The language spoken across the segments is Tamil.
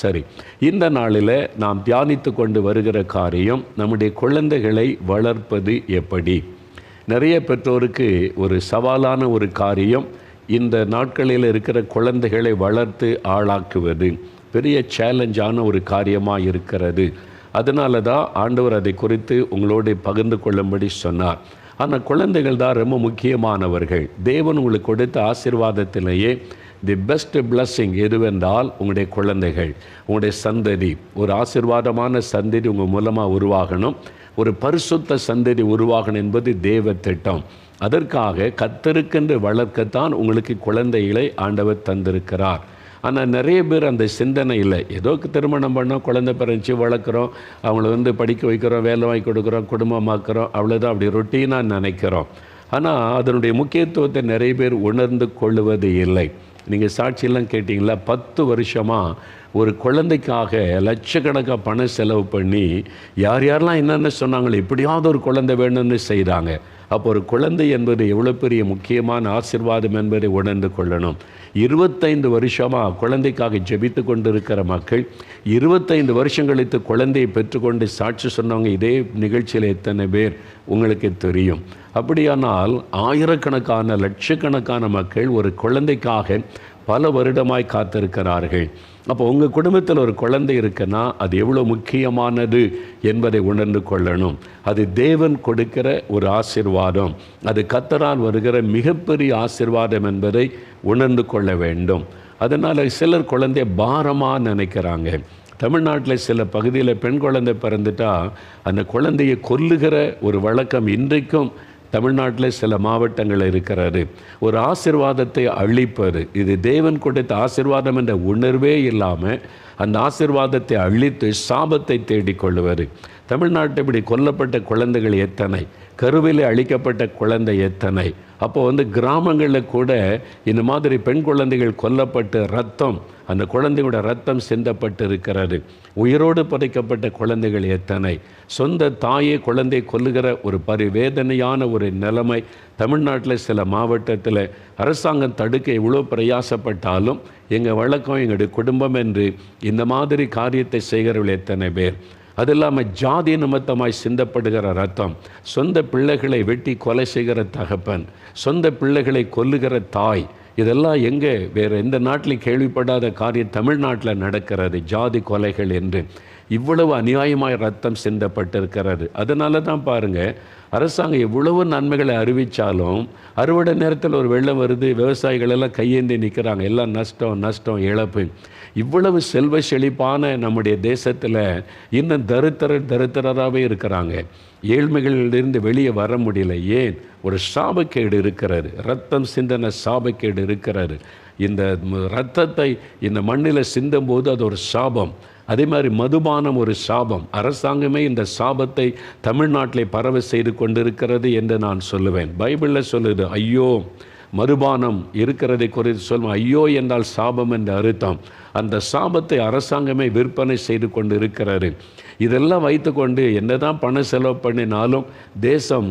சரி, இந்த நாளில் நாம் தியானித்து கொண்டு வருகிற காரியம் நம்முடைய குழந்தைகளை வளர்ப்பது எப்படி. நிறைய பெற்றோருக்கு ஒரு சவாலான ஒரு காரியம் இந்த நாட்களில் இருக்கிற குழந்தைகளை வளர்த்து ஆளாக்குவது பெரிய சேலஞ்சான ஒரு காரியமாக இருக்கிறது. அதனால தான் ஆண்டவர் அதை குறித்து உங்களோடு பகிர்ந்து கொள்ளும்படி சொன்னார். ஆனால் குழந்தைகள் தான் ரொம்ப முக்கியமானவர்கள். தேவன் உங்களுக்கு கொடுத்த ஆசீர்வாதத்திலேயே தி பெஸ்ட் பிளஸ்ஸிங் எதுவென்றால் உங்களுடைய குழந்தைகள், உங்களுடைய சந்ததி. ஒரு ஆசீர்வாதமான சந்ததி உங்கள் மூலமாக உருவாகணும், ஒரு பரிசுத்த சந்ததி உருவாகணும் என்பது தேவ திட்டம். அதற்காக கர்த்தருக்கென்று வளர்க்கத்தான் உங்களுக்கு குழந்தைகளை ஆண்டவர் தந்திருக்கிறார். ஆனால் நிறைய பேர் அந்த சிந்தனை இல்லை. ஏதோ திருமணம் பண்ணோம், குழந்தை பிறந்துச்சு, வளர்க்குறோம், அவங்கள படிக்க வைக்கிறோம், வேலை வாங்கி கொடுக்குறோம், குடும்பமாக்குறோம், அவ்வளோதான், அப்படி ரொட்டீனாக நினைக்கிறோம். ஆனால் அதனுடைய முக்கியத்துவத்தை நிறைய பேர் உணர்ந்து கொள்ளுவது இல்லை. நீங்கள் சாட்சியெல்லாம் கேட்டிங்களா? 10 வருஷமாக ஒரு குழந்தைக்காக லட்சக்கணக்காக பணம் செலவு பண்ணி யார் யாரெல்லாம் என்னென்ன சொன்னாங்களோ எப்படியாவது ஒரு குழந்தை வேணும்னு செய்கிறாங்க. அப்போ ஒரு குழந்தை என்பது எவ்வளோ பெரிய முக்கியமான ஆசீர்வாதம் என்பதை உணர்ந்து கொள்ளணும். 25 வருஷமாக குழந்தைக்காக ஜெபித்து கொண்டு இருக்கிற மக்கள் 25 வருஷம் கழித்து குழந்தையை பெற்றுக்கொண்டு சாட்சி சொன்னவங்க இதே நிகழ்ச்சியில் எத்தனை பேர் உங்களுக்கு தெரியும்? அப்படியானால் ஆயிரக்கணக்கான லட்சக்கணக்கான மக்கள் ஒரு குழந்தைக்காக பல வருடமாய் காத்திருக்கிறார்கள். அப்போ உங்கள் குடும்பத்தில் ஒரு குழந்தை இருக்குன்னா அது எவ்வளோ முக்கியமானது என்பதை உணர்ந்து கொள்ளணும். அது தேவன் கொடுக்கிற ஒரு ஆசீர்வாதம், அது கர்த்தரால் வருகிற மிகப்பெரிய ஆசீர்வாதம் என்பதை உணர்ந்து கொள்ள வேண்டும். அதனால் சிலர் குழந்தைய பாரமாக நினைக்கிறாங்க. தமிழ்நாட்டில் சில பகுதியில் பெண் குழந்தை பிறந்துட்டா அந்த குழந்தையை கொல்லுகிற ஒரு வழக்கம் இன்றைக்கும் தமிழ்நாட்டில் சில மாவட்டங்கள் இருக்கிறது. ஒரு ஆசீர்வாதத்தை அழிப்பது, இது தேவன் கொடுத்த ஆசீர்வாதம் என்ற உணர்வே இல்லாமல் அந்த ஆசீர்வாதத்தை அழித்து சாபத்தை தேடிக்கொள்வது. தமிழ்நாட்டை இப்படி கொல்லப்பட்ட குழந்தைகள் எத்தனை, கருவிலே அழிக்கப்பட்ட குழந்தை எத்தனை. அப்போ கிராமங்களில் கூட இந்த மாதிரி பெண் குழந்தைகள் கொல்லப்பட்டு ரத்தம், அந்த குழந்தையோட ரத்தம் சிந்தப்பட்டு இருக்கிறது. உயிரோடு புதைக்கப்பட்ட குழந்தைகள் எத்தனை. சொந்த தாயே குழந்தை கொல்லுகிற ஒரு பரிவேதனையான ஒரு நிலைமை தமிழ்நாட்டில் சில மாவட்டத்தில் அரசாங்கம் தடுக்க இவ்வளோ பிரயாசப்பட்டாலும் எங்கள் வழக்கம், எங்களுடைய குடும்பம் என்று இந்த மாதிரி காரியத்தை செய்கிறவர்கள் எத்தனை பேர். அது இல்லாமல் ஜாதி நிமித்தமாய் சிந்தப்படுகிற ரத்தம், சொந்த பிள்ளைகளை வெட்டி கொலை செய்கிற தகப்பன், சொந்த பிள்ளைகளை கொல்லுகிற தாய், இதெல்லாம் எங்கே வேறு எந்த நாட்டிலையும் கேள்விப்படாத காரியம் தமிழ்நாட்டில் நடக்கிறது. ஜாதி கொலைகள் என்று இவ்வளவு அநியாயமாய் ரத்தம் சிந்தப்பட்டிருக்கிறது. அதனால தான் பாருங்கள், அரசாங்கம் எவ்வளவு நன்மைகளை அறிவித்தாலும் அறுவடை நேரத்தில் ஒரு வெள்ளம் வருது, விவசாயிகள் எல்லாம் கையேந்தி நிற்கிறாங்க, எல்லாம் நஷ்டம் நஷ்டம் இழப்பு. இவ்வளவு செல்வ செழிப்பான நம்முடைய தேசத்தில் இன்னும் தரித்திரராகவே இருக்கிறாங்க. ஏழ்மைகளிலிருந்து வெளியே வர முடியல. ஏன்? ஒரு சாபக்கேடு இருக்கிறது, ரத்தம் சிந்தன சாபக்கேடு இருக்கிறது. இந்த ரத்தத்தை இந்த மண்ணில் சிந்தும் போது அது ஒரு சாபம். அதே மாதிரி மதுபானம் ஒரு சாபம். அரசாங்கமே இந்த சாபத்தை தமிழ்நாட்டில் பரவ செய்து கொண்டிருக்கிறது என்று நான் சொல்லுவேன். பைபிளில் சொல்லுது, ஐயோ மதுபானம் இருக்கிறதை குறித்து சொல்லும். ஐயோ என்றால் சாபம் என்ற அர்த்தம். அந்த சாபத்தை அரசாங்கமே விற்பனை செய்து கொண்டு இருக்கிறாரு. இதெல்லாம் வைத்துக்கொண்டு என்னதான் பணம் செலவு பண்ணினாலும் தேசம்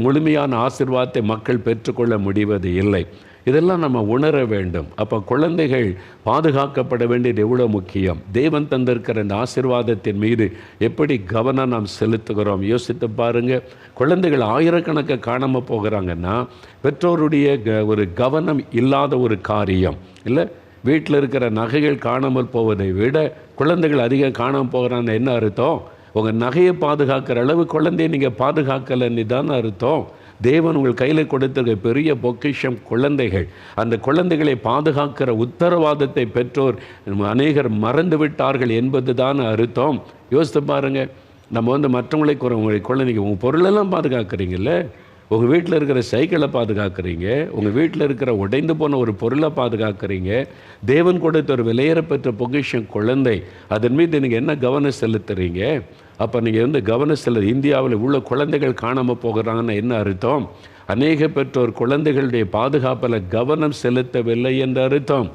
முழுமையான ஆசீர்வாதத்தை மக்கள் பெற்றுக்கொள்ள முடிவது இல்லை. இதெல்லாம் நம்ம உணர வேண்டும். அப்போ குழந்தைகள் பாதுகாக்கப்பட வேண்டியது எவ்வளோ முக்கியம். தேவன் தந்திருக்கிற இந்த ஆசீர்வாதத்தின் மீது எப்படி கவனம் நாம் செலுத்துகிறோம் யோசித்து பாருங்கள். குழந்தைகள் ஆயிரக்கணக்காக காணாமல் போகிறாங்கன்னா பெற்றோருடைய ஒரு கவனம் இல்லாத ஒரு காரியம் இல்லை. வீட்டில் இருக்கிற நகைகள் காணாமல் போவதை விட குழந்தைகள் அதிகம் காணாமல் போகிறான்னு என்ன அர்த்தம்? உங்கள் நகையை பாதுகாக்கிற அளவு குழந்தையை நீங்கள் பாதுகாக்கலைன்னு தானே அர்த்தம். தேவன் உங்கள் கையில் கொடுத்திருக்க பெரிய பொக்கிஷம் குழந்தைகள். அந்த குழந்தைகளை பாதுகாக்கிற உத்தரவாதத்தை பெற்றோர் அநேகர் மறந்து விட்டார்கள் என்பது தான் அர்த்தம். யோசித்து பாருங்கள். நம்ம மற்றவங்களை உங்களுடைய குழந்தைங்க, உங்கள் பொருளெல்லாம் பாதுகாக்கிறீங்கல்ல, உங்கள் வீட்டில் இருக்கிற சைக்கிளை பாதுகாக்கிறீங்க, உங்கள் வீட்டில் இருக்கிற உடைந்து போன ஒரு பொருளை பாதுகாக்கிறீங்க. தேவன் கொடுத்த ஒரு விலையேறப்பெற்ற பொக்கிஷம் குழந்தை. அதன் மீது நீங்கள் என்ன கவனம் செலுத்துறீங்க? அப்போ நீங்கள் கவனம் செலுத்த இந்தியாவில் உள்ள குழந்தைகள் காணாமல் போகிறாங்கன்னு என்ன அர்த்தம்? அநேக பெற்றோர் குழந்தைகளுடைய பாதுகாப்பில் கவனம் செலுத்தவில்லை என்ற அர்த்தம்.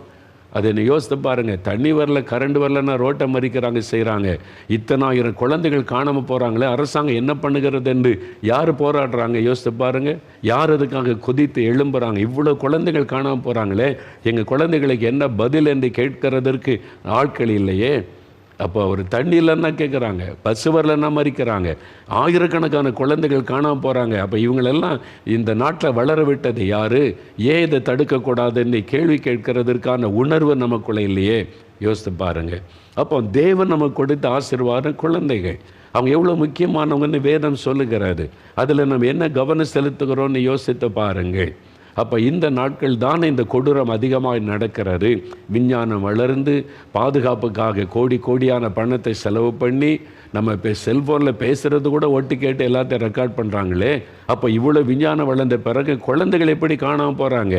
அதை என்ன யோசித்து பாருங்கள். தண்ணி வரல, கரண்ட் வரலன்னா ரோட்டை மறிக்கிறாங்க, செய்கிறாங்க. இத்தனாயிரம் குழந்தைகள் காணாமல் போகிறாங்களே, அரசாங்கம் என்ன பண்ணுகிறது என்று யார் போராடுறாங்க? யோசித்து பாருங்கள். யார் அதுக்காக கொதித்து எழும்புறாங்க? இவ்வளோ குழந்தைகள் காணாமல் போகிறாங்களே, எங்கள் குழந்தைகளுக்கு என்ன பதில் என்று கேட்கறதற்கு ஆட்கள் இல்லையே. அப்போ ஒரு தண்ணி இல்லைன்னா கேட்குறாங்க, பஸ் வரலன்னா மறிக்கிறாங்க, ஆயிரக்கணக்கான குழந்தைகள் காணாமல் போகிறாங்க. அப்போ இவங்களெல்லாம் இந்த நாட்டில் வளர விட்டது யார்? ஏன் இதை தடுக்கக்கூடாதுன்னு கேள்வி கேட்கறதற்கான உணர்வு நமக்குள்ளே இல்லையே. யோசித்து பாருங்கள். அப்போ தேவன் நமக்கு கொடுத்த ஆசீர்வாதம் குழந்தைகள். அவங்க எவ்வளோ முக்கியமானவங்கன்னு வேதம் சொல்லுகிறாரு. அதில் நம்ம என்ன கவனம் செலுத்துகிறோன்னு யோசித்து பாருங்கள். அப்போ இந்த நாட்கள் தான் இந்த கொடூரம் அதிகமாக நடக்கிறது. விஞ்ஞானம் வளர்ந்து பாதுகாப்புக்காக கோடி கோடியான பணத்தை செலவு பண்ணி நம்ம இப்போ செல்ஃபோனில் பேசுகிறது கூட ஒட்டு கேட்டு எல்லாத்தையும் ரெக்கார்ட் பண்ணுறாங்களே. அப்போ இவ்வளோ விஞ்ஞானம் வளர்ந்த பிறகு குழந்தைகள் எப்படி காணாமல் போகிறாங்க?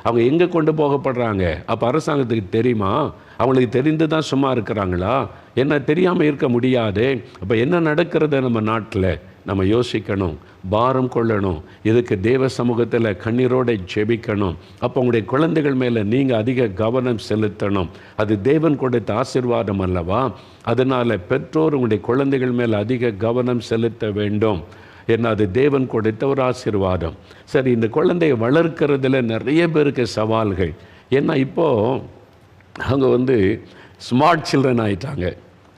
அவங்க எங்கே கொண்டு போகப்படுறாங்க? அப்போ அரசாங்கத்துக்கு தெரியுமா? அவங்களுக்கு தெரிந்து தான் சும்மா இருக்கிறாங்களா? என்ன தெரியாமல் இருக்க முடியாது. அப்போ என்ன நடக்கிறது நம்ம நாட்டில் நம்ம யோசிக்கணும், பாரம் கொள்ளணும். இதுக்கு தேவ சமூகத்தில் கண்ணீரோடு ஜெபிக்கணும். அப்போ உங்களுடைய குழந்தைகள் மேலே நீங்கள் அதிக கவனம் செலுத்தணும். அது தேவன் கொடுத்த ஆசீர்வாதம் அல்லவா? அதனால் பெற்றோர் உங்களுடைய குழந்தைகள் மேலே அதிக கவனம் செலுத்த வேண்டும். ஏன்னா அது தேவன் கொடுத்த ஒரு ஆசீர்வாதம். சரி, இந்த குழந்தையை வளர்க்கிறதுல நிறைய பேருக்கு சவால்கள். ஏன்னா இப்போது அவங்க ஸ்மார்ட் சில்ட்ரன் ஆகிட்டாங்க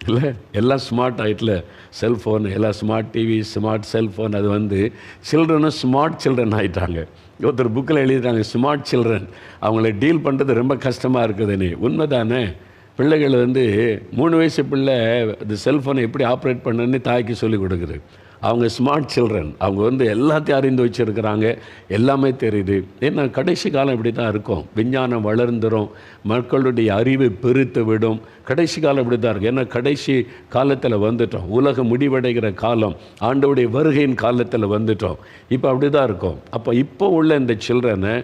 இல்லை? எல்லாம் ஸ்மார்ட் ஆகிட்டல. செல்ஃபோன், எல்லாம் ஸ்மார்ட் டிவி, ஸ்மார்ட் செல்ஃபோன். அது சில்ட்ரனும் ஸ்மார்ட் சில்ட்ரன் ஆகிட்டாங்க. ஒருத்தர் புக்கில் எழுதிட்டாங்க, ஸ்மார்ட் சில்ட்ரன் அவங்கள டீல் பண்ணுறது ரொம்ப கஷ்டமாக இருக்குதுன்னு. உண்மைதானே? பிள்ளைகள் 3 வயசு பிள்ளை இந்த செல்ஃபோனை எப்படி ஆப்ரேட் பண்ணுன்னு தாய்க்கு சொல்லிக் கொடுக்குது. அவங்க ஸ்மார்ட் சில்ட்ரன். அவங்க எல்லாத்தையும் அறிந்து வச்சுருக்கிறாங்க, எல்லாமே தெரியுது. ஏன்னா கடைசி காலம் இப்படி தான் இருக்கும். விஞ்ஞானம் வளர்ந்துடும், மக்களுடைய அறிவு பெருத்து விடும். கடைசி காலம் இப்படி தான் இருக்கும். ஏன்னா கடைசி காலத்தில் வந்துட்டோம். உலகம் முடிவடைகிற காலம், ஆண்டவருடைய வருகையின் காலத்தில் வந்துட்டோம். இப்போ அப்படி தான் இருக்கும். அப்போ இப்போ உள்ள இந்த சில்ட்ரனை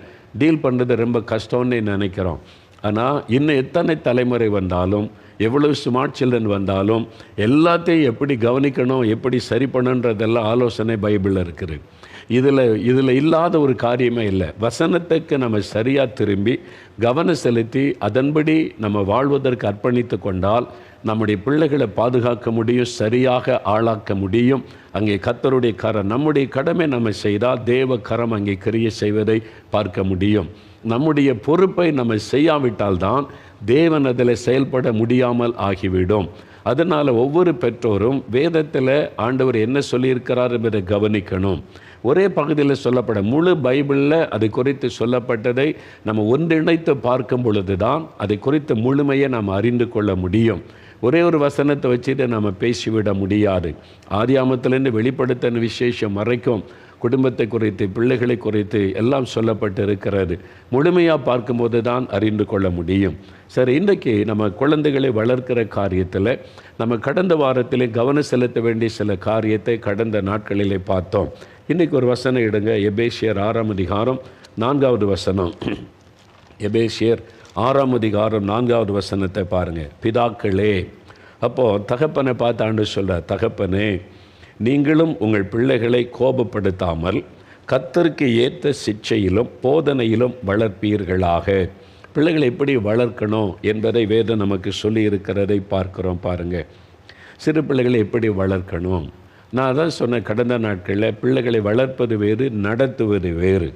டீல் பண்ணுறது ரொம்ப கஷ்டம்னு நினைக்கிறோம். ஆனால் இன்னும் எத்தனை தலைமுறை வந்தாலும், எவ்வளவு ஸ்மார்ட் சில்ட்ரன் வந்தாலும், எல்லாத்தையும் எப்படி கவனிக்கணும், எப்படி சரி பண்ணணுன்றதெல்லாம் ஆலோசனை பைபிளில் இருக்குது. இதில் இல்லாத ஒரு காரியமே இல்லை. வசனத்துக்கு நம்ம சரியாக திரும்பி கவனம் செலுத்தி அதன்படி நம்ம வாழ்வதற்கு அர்ப்பணித்து கொண்டால் நம்முடைய பிள்ளைகளை பாதுகாக்க முடியும், சரியாக ஆளாக்க முடியும். அங்கே கர்த்தருடைய கரம், நம்முடைய கடமை நம்ம செய்தால் தேவ கரம் அங்கே கிரியை செய்வதை பார்க்க முடியும். நம்முடைய பொறுப்பை நம்ம செய்யாவிட்டால்தான் தேவன் அதில் செயல்பட முடியாமல் ஆகிவிடும். அதனால் ஒவ்வொரு பெற்றோரும் வேதத்தில் ஆண்டவர் என்ன சொல்லியிருக்கிறார் என்பதை கவனிக்கணும். ஒரே பகுதியில் சொல்லப்பட முழு பைபிளில் அது குறித்து சொல்லப்பட்டதை நம்ம ஒன்றிணைத்து பார்க்கும் பொழுது தான் அதை குறித்த முழுமையை நாம் அறிந்து கொள்ள முடியும். ஒரே ஒரு வசனத்தை வச்சுட்டு நம்ம பேசிவிட முடியாது. ஆதியாமத்திலேருந்து வெளிப்படுத்தின விசேஷம் வரைக்கும் குடும்பத்தை குறித்து, பிள்ளைகளை குறித்து எல்லாம் சொல்லப்பட்டு இருக்கிறது. முழுமையாக பார்க்கும்போது தான் அறிந்து கொள்ள முடியும். சரி, இன்றைக்கு நம்ம குழந்தைகளை வளர்க்கிற காரியத்தில் நம்ம கடந்த வாரத்திலே கவனம் செலுத்த வேண்டிய சில காரியத்தை கடந்த நாட்களிலே பார்த்தோம். இன்றைக்கி ஒரு வசனம் எடுங்க. எபேசியர் 6ஆம் அதிகாரம் 4வது வசனம். எபேசியர் 6ஆம் அதிகாரம் 4வது வசனத்தை பாருங்கள். பிதாக்களே, அப்போது தகப்பனை பார்த்து ஆண்டு சொல்கிறார், தகப்பனே, நீங்களும் உங்கள் பிள்ளைகளை கோபப்படுத்தாமல் கர்த்தருக்கு ஏற்ற சிட்சையிலும் போதனையிலும் வளர்ப்பீர்களாக. பிள்ளைகளை எப்படி வளர்க்கணும் என்பதை வேதம் நமக்கு சொல்லி இருக்கிறதை பார்க்குறோம். பாருங்கள், சிறு பிள்ளைகளை எப்படி வளர்க்கணும். நான் தான் சொன்னேன், கடந்த நாட்களில் பிள்ளைகளை வளர்ப்பது வேறு, நடத்துவது வேறு.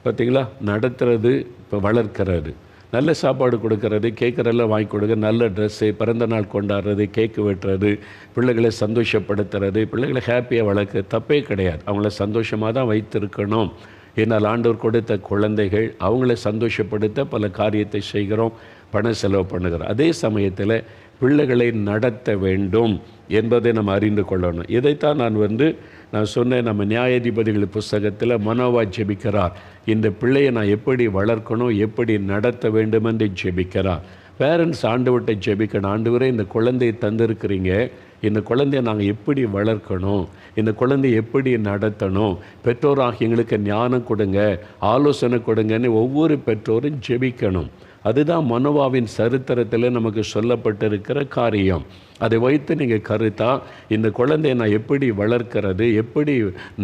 பார்த்திங்களா? நடத்துறது இப்போ வளர்க்கிறது. நல்ல சாப்பாடு கொடுக்கறது, கேட்குறதெல்லாம் வாங்கி கொடுக்க, நல்ல ட்ரெஸ்ஸு, பிறந்த நாள் கொண்டாடுறது, கேக்கு வெட்டுறது, பிள்ளைகளை சந்தோஷப்படுத்துறது, பிள்ளைகளை ஹாப்பியாக வளர்க்க தப்பே கிடையாது. அவங்கள சந்தோஷமாக தான் வைத்திருக்கணும். என்னால் ஆண்டவர் கொடுத்த குழந்தைகள், அவங்கள சந்தோஷப்படுத்த பல காரியத்தை செய்கிறோம், பண செலவு பண்ணுகிறோம். அதே சமயத்தில் பிள்ளைகளை நடத்த வேண்டும் என்பதை நம்ம அறிந்து கொள்ளணும். இதைத்தான் நான் சொன்னேன், நம்ம நியாயாதிபதிகள் புஸ்தகத்தில் மனோவா ஜெபிக்கிறார். இந்த பிள்ளையை நான் எப்படி வளர்க்கணும், எப்படி நடத்த வேண்டும் என்று ஜெபிக்கிறார். பேரண்ட்ஸ் ஆண்டவர்கிட்ட ஜெபிக்கணும். ஆண்டவரே, இந்த குழந்தையை தந்திருக்கிறீங்க, இந்த குழந்தையை நாங்கள் எப்படி வளர்க்கணும், இந்த குழந்தையை எப்படி நடத்தணும், பெற்றோராக எங்களுக்கு ஞானம் கொடுங்க, ஆலோசனை கொடுங்கன்னு ஒவ்வொரு பெற்றோரும் ஜெபிக்கணும். அதுதான் மனோவாவின் சரித்திரத்தில் நமக்கு சொல்லப்பட்டிருக்கிற காரியம். அதை வைத்து நீங்கள் கருத்தா இந்த குழந்தையை நான் எப்படி வளர்க்கிறது, எப்படி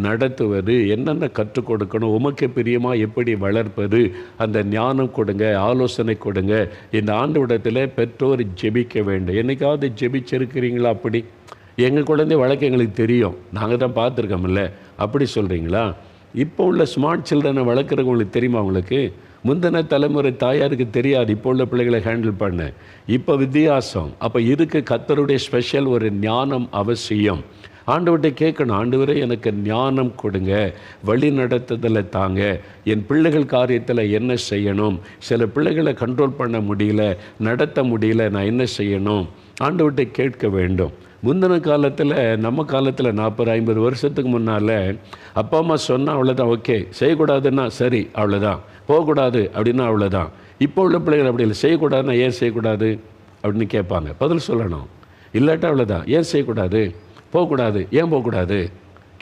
நடத்துவது, என்னென்ன கற்றுக் கொடுக்கணும், உமக்கு பிரியமாக எப்படி வளர்ப்பது, அந்த ஞானம் கொடுங்க, ஆலோசனை கொடுங்க. இந்த ஆண்டவரிடத்தில் பெற்றோர் ஜெபிக்க வேண்டும். என்னைக்காவது ஜெபிச்சிருக்கிறீங்களா? அப்படி எங்கள் குழந்தை வழக்கு எங்களுக்கு தெரியும், நாங்கள் தான் பார்த்துருக்கோம்ல, அப்படி சொல்கிறீங்களா? இப்போ உள்ள ஸ்மார்ட் சில்ட்ரனை வளர்க்குறவங்களுக்கு தெரியுமா? உங்களுக்கு முந்தின தலைமுறை தாயாருக்கு தெரியாது இப்போ உள்ள பிள்ளைகளை ஹேண்டில் பண்ண. இப்போ வித்தியாசம். அப்போ இதுக்கு கர்த்தருடைய ஸ்பெஷல் ஒரு ஞானம் அவசியம். ஆண்டவர்கிட்ட கேட்கணும், ஆண்டவரே எனக்கு ஞானம் கொடுங்க, வழி நடத்துதலை தாங்க, என் பிள்ளைகள் காரியத்தில் என்ன செய்யணும், சில பிள்ளைகளை கண்ட்ரோல் பண்ண முடியல, நடத்த முடியல, நான் என்ன செய்யணும், ஆண்டவர்கிட்ட கேட்க வேண்டும். முந்தின காலத்தில், நம்ம காலத்தில் 40-50 வருஷத்துக்கு முன்னால் அப்பா அம்மா சொன்னால் அவ்வளோதான், ஓகே. செய்யக்கூடாதுன்னா சரி, அவ்வளோதான். போகக்கூடாது அப்படின்னா அவ்வளோதான். இப்போ உள்ள பிள்ளைகள் அப்படி இல்லை. செய்யக்கூடாதுன்னா ஏன் செய்யக்கூடாது அப்படின்னு கேட்பாங்க, பதில் சொல்லணும். இல்லாட்டா அவ்வளோதான், ஏன் செய்யக்கூடாது, போகக்கூடாது, ஏன் போகக்கூடாது,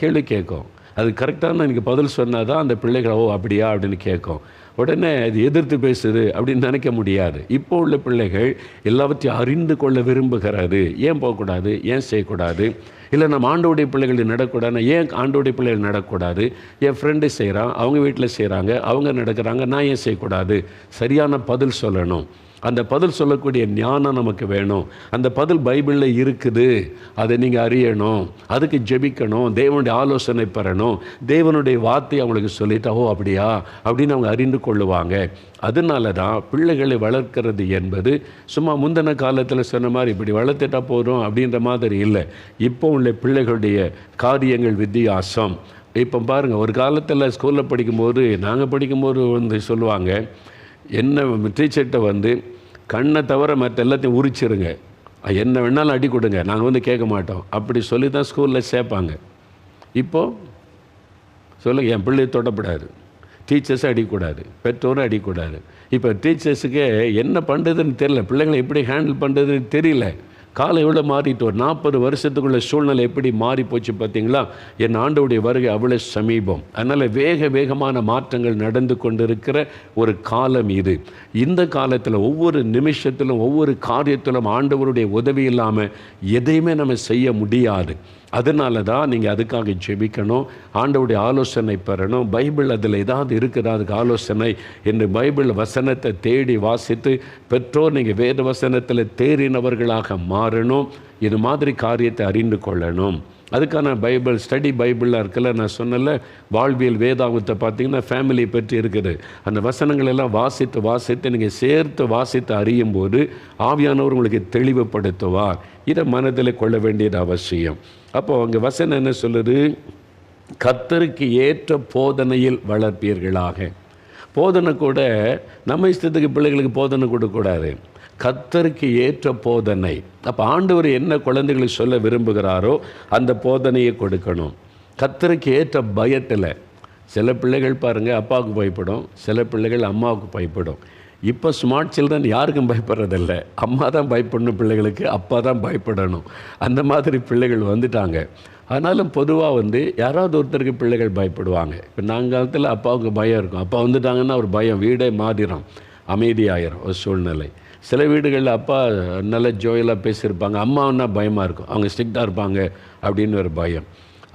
கேள்வி கேட்கும். அது கரெக்டான எனக்கு பதில் சொன்னால் தான் அந்த பிள்ளைகள் ஓ அப்படியா அப்படின்னு கேட்கும். உடனே அது எதிர்த்து பேசுது அப்படின்னு நினைக்க முடியாது. இப்போ உள்ள பிள்ளைகள் எல்லாவற்றையும் அறிந்து கொள்ள விரும்புகிறாரு. ஏன் போகக்கூடாது, ஏன் செய்யக்கூடாது, இல்லை நம்ம ஆண்டோடைய பிள்ளைகள் நடக்கூடாதுன்னா ஏன் ஆண்டோடைய பிள்ளைகள் நடக்கூடாது, என் ஃப்ரெண்டு செய்கிறான், அவங்க வீட்டில் செய்கிறாங்க, அவங்க நடக்கிறாங்க, நான் ஏன் செய்யக்கூடாது, சரியான பதில் சொல்லணும். அந்த பதில் சொல்லக்கூடிய ஞானம் நமக்கு வேணும். அந்த பதில் பைபிளில் இருக்குது, அதை நீங்கள் அறியணும், அதுக்கு ஜெபிக்கணும், தேவனுடைய ஆலோசனை பெறணும், தேவனுடைய வார்த்தையை அவங்களுக்கு சொல்லிட்டா ஓ அப்படியா அப்படின்னு அவங்க அறிந்து கொள்ளுவாங்க. அதனால தான் பிள்ளைகளை வளர்க்கிறது என்பது சும்மா முந்தின காலத்தில் சொன்ன மாதிரி இப்படி வளர்த்துட்டா போதும் அப்படின்ற மாதிரி இல்லை. இப்போ உள்ள பிள்ளைகளுடைய காரியங்கள் வித்தியாசம். இப்போ பாருங்கள், ஒரு காலத்தில் ஸ்கூலில் படிக்கும்போது, நாங்கள் படிக்கும்போது வந்து சொல்லுவாங்க, என்ன டீச்சர்கிட்ட வந்து கண்ணை தவிர மற்ற எல்லாத்தையும் உரிச்சிருங்க, என்ன வேணாலும் அடி கொடுங்க, நாங்கள் வந்து கேட்க மாட்டோம், அப்படி சொல்லி தான் ஸ்கூலில் சேர்ப்பாங்க. இப்போது சொல்லுங்கள், என் பிள்ளையை தொடப்படாது, டீச்சர்ஸை அடிக்கூடாது, பெற்றோரும் அடிக்கூடாது. இப்போ டீச்சர்ஸுக்கே என்ன பண்ணுறதுன்னு தெரியல, பிள்ளைங்களை எப்படி ஹேண்டில் பண்ணுறதுன்னு தெரியல. காலம் எவ்வளோ மாறிட்டு, ஒரு 40 வருஷத்துக்குள்ள சூழ்நிலை எப்படி மாறி போச்சு பார்த்தீங்களா? என் ஆண்டவருடைய வருகை அவ்வளோ சமீபம். அதனால் வேகமான மாற்றங்கள் நடந்து கொண்டிருக்கிற ஒரு காலம் இது. இந்த காலத்தில் ஒவ்வொரு நிமிஷத்திலும் ஒவ்வொரு காரியத்திலும் ஆண்டவருடைய உதவி இல்லாமல் எதையுமே நம்ம செய்ய முடியாது. அதனால தான் நீங்கள் அதுக்காக ஜெபிக்கணும், ஆண்டவருடைய ஆலோசனை பெறணும். பைபிள் அதில் ஏதாவது இருக்குதா அதுக்கு ஆலோசனை என்று பைபிள் வசனத்தை தேடி வாசித்து, பெற்றோர் நீங்கள் வேத வசனத்தில் தேறினவர்களாக மாறணும். இது மாதிரி காரியத்தை அறிந்து கொள்ளணும். அதுக்கான பைபிள் ஸ்டடி பைபிளாக இருக்கல, நான் சொன்னல, வாழ்வியல் வேதாகத்தை பார்த்தீங்கன்னா ஃபேமிலியை பற்றி இருக்குது. அந்த வசனங்கள் எல்லாம் வாசித்து நீங்கள் சேர்த்து வாசித்து அறியும் போது ஆவியானவர் உங்களுக்கு தெளிவுபடுத்துவார். இதை மனதில் கொள்ள வேண்டியது அவசியம். அப்போது அங்கே வசனம் என்ன சொல்லுது? கர்த்தருக்கு ஏற்ற போதனையில் வளர்ப்பீர்களாக. போதனை கூட நம்ம இஷ்டத்துக்கு பிள்ளைகளுக்கு போதனை கொடுக்கக்கூடாது, கர்த்தருக்கு ஏற்ற போதனை. அப்போ ஆண்டவர் என்ன குழந்தைகளுக்கு சொல்ல விரும்புகிறாரோ அந்த போதனையை கொடுக்கணும். கர்த்தருக்கு ஏற்ற பயத்தில். சில பிள்ளைகள் பாருங்கள் அப்பாவுக்கு பயப்படும், சில பிள்ளைகள் அம்மாவுக்கு பயப்படும். இப்போ ஸ்மார்ட் சில்ட்ரன் யாருக்கும் பயப்படுறதில்ல, அம்மா தான் பயப்படணும் பிள்ளைகளுக்கு, அப்பா தான் பயப்படணும். அந்த மாதிரி பிள்ளைகள் வந்துட்டாங்க. ஆனாலும் பொதுவாக வந்து யாராவது ஒருத்தருக்கு பிள்ளைகள் பயப்படுவாங்க. இப்போ நாங்காலத்தில் அப்பாவுக்கு பயம் இருக்கும், அப்பா வந்துட்டாங்கன்னா ஒரு பயம், வீடே மாறிடும், அமைதியாயிரும் ஒரு சூழ்நிலை. சில வீடுகளில் அப்பா நல்ல ஜோயலாக பேசியிருப்பாங்க, அம்மாவுன்னா பயமாக இருக்கும், அவங்க ஸ்ட்ரிக்டாக இருப்பாங்க அப்படின்னு ஒரு பயம்.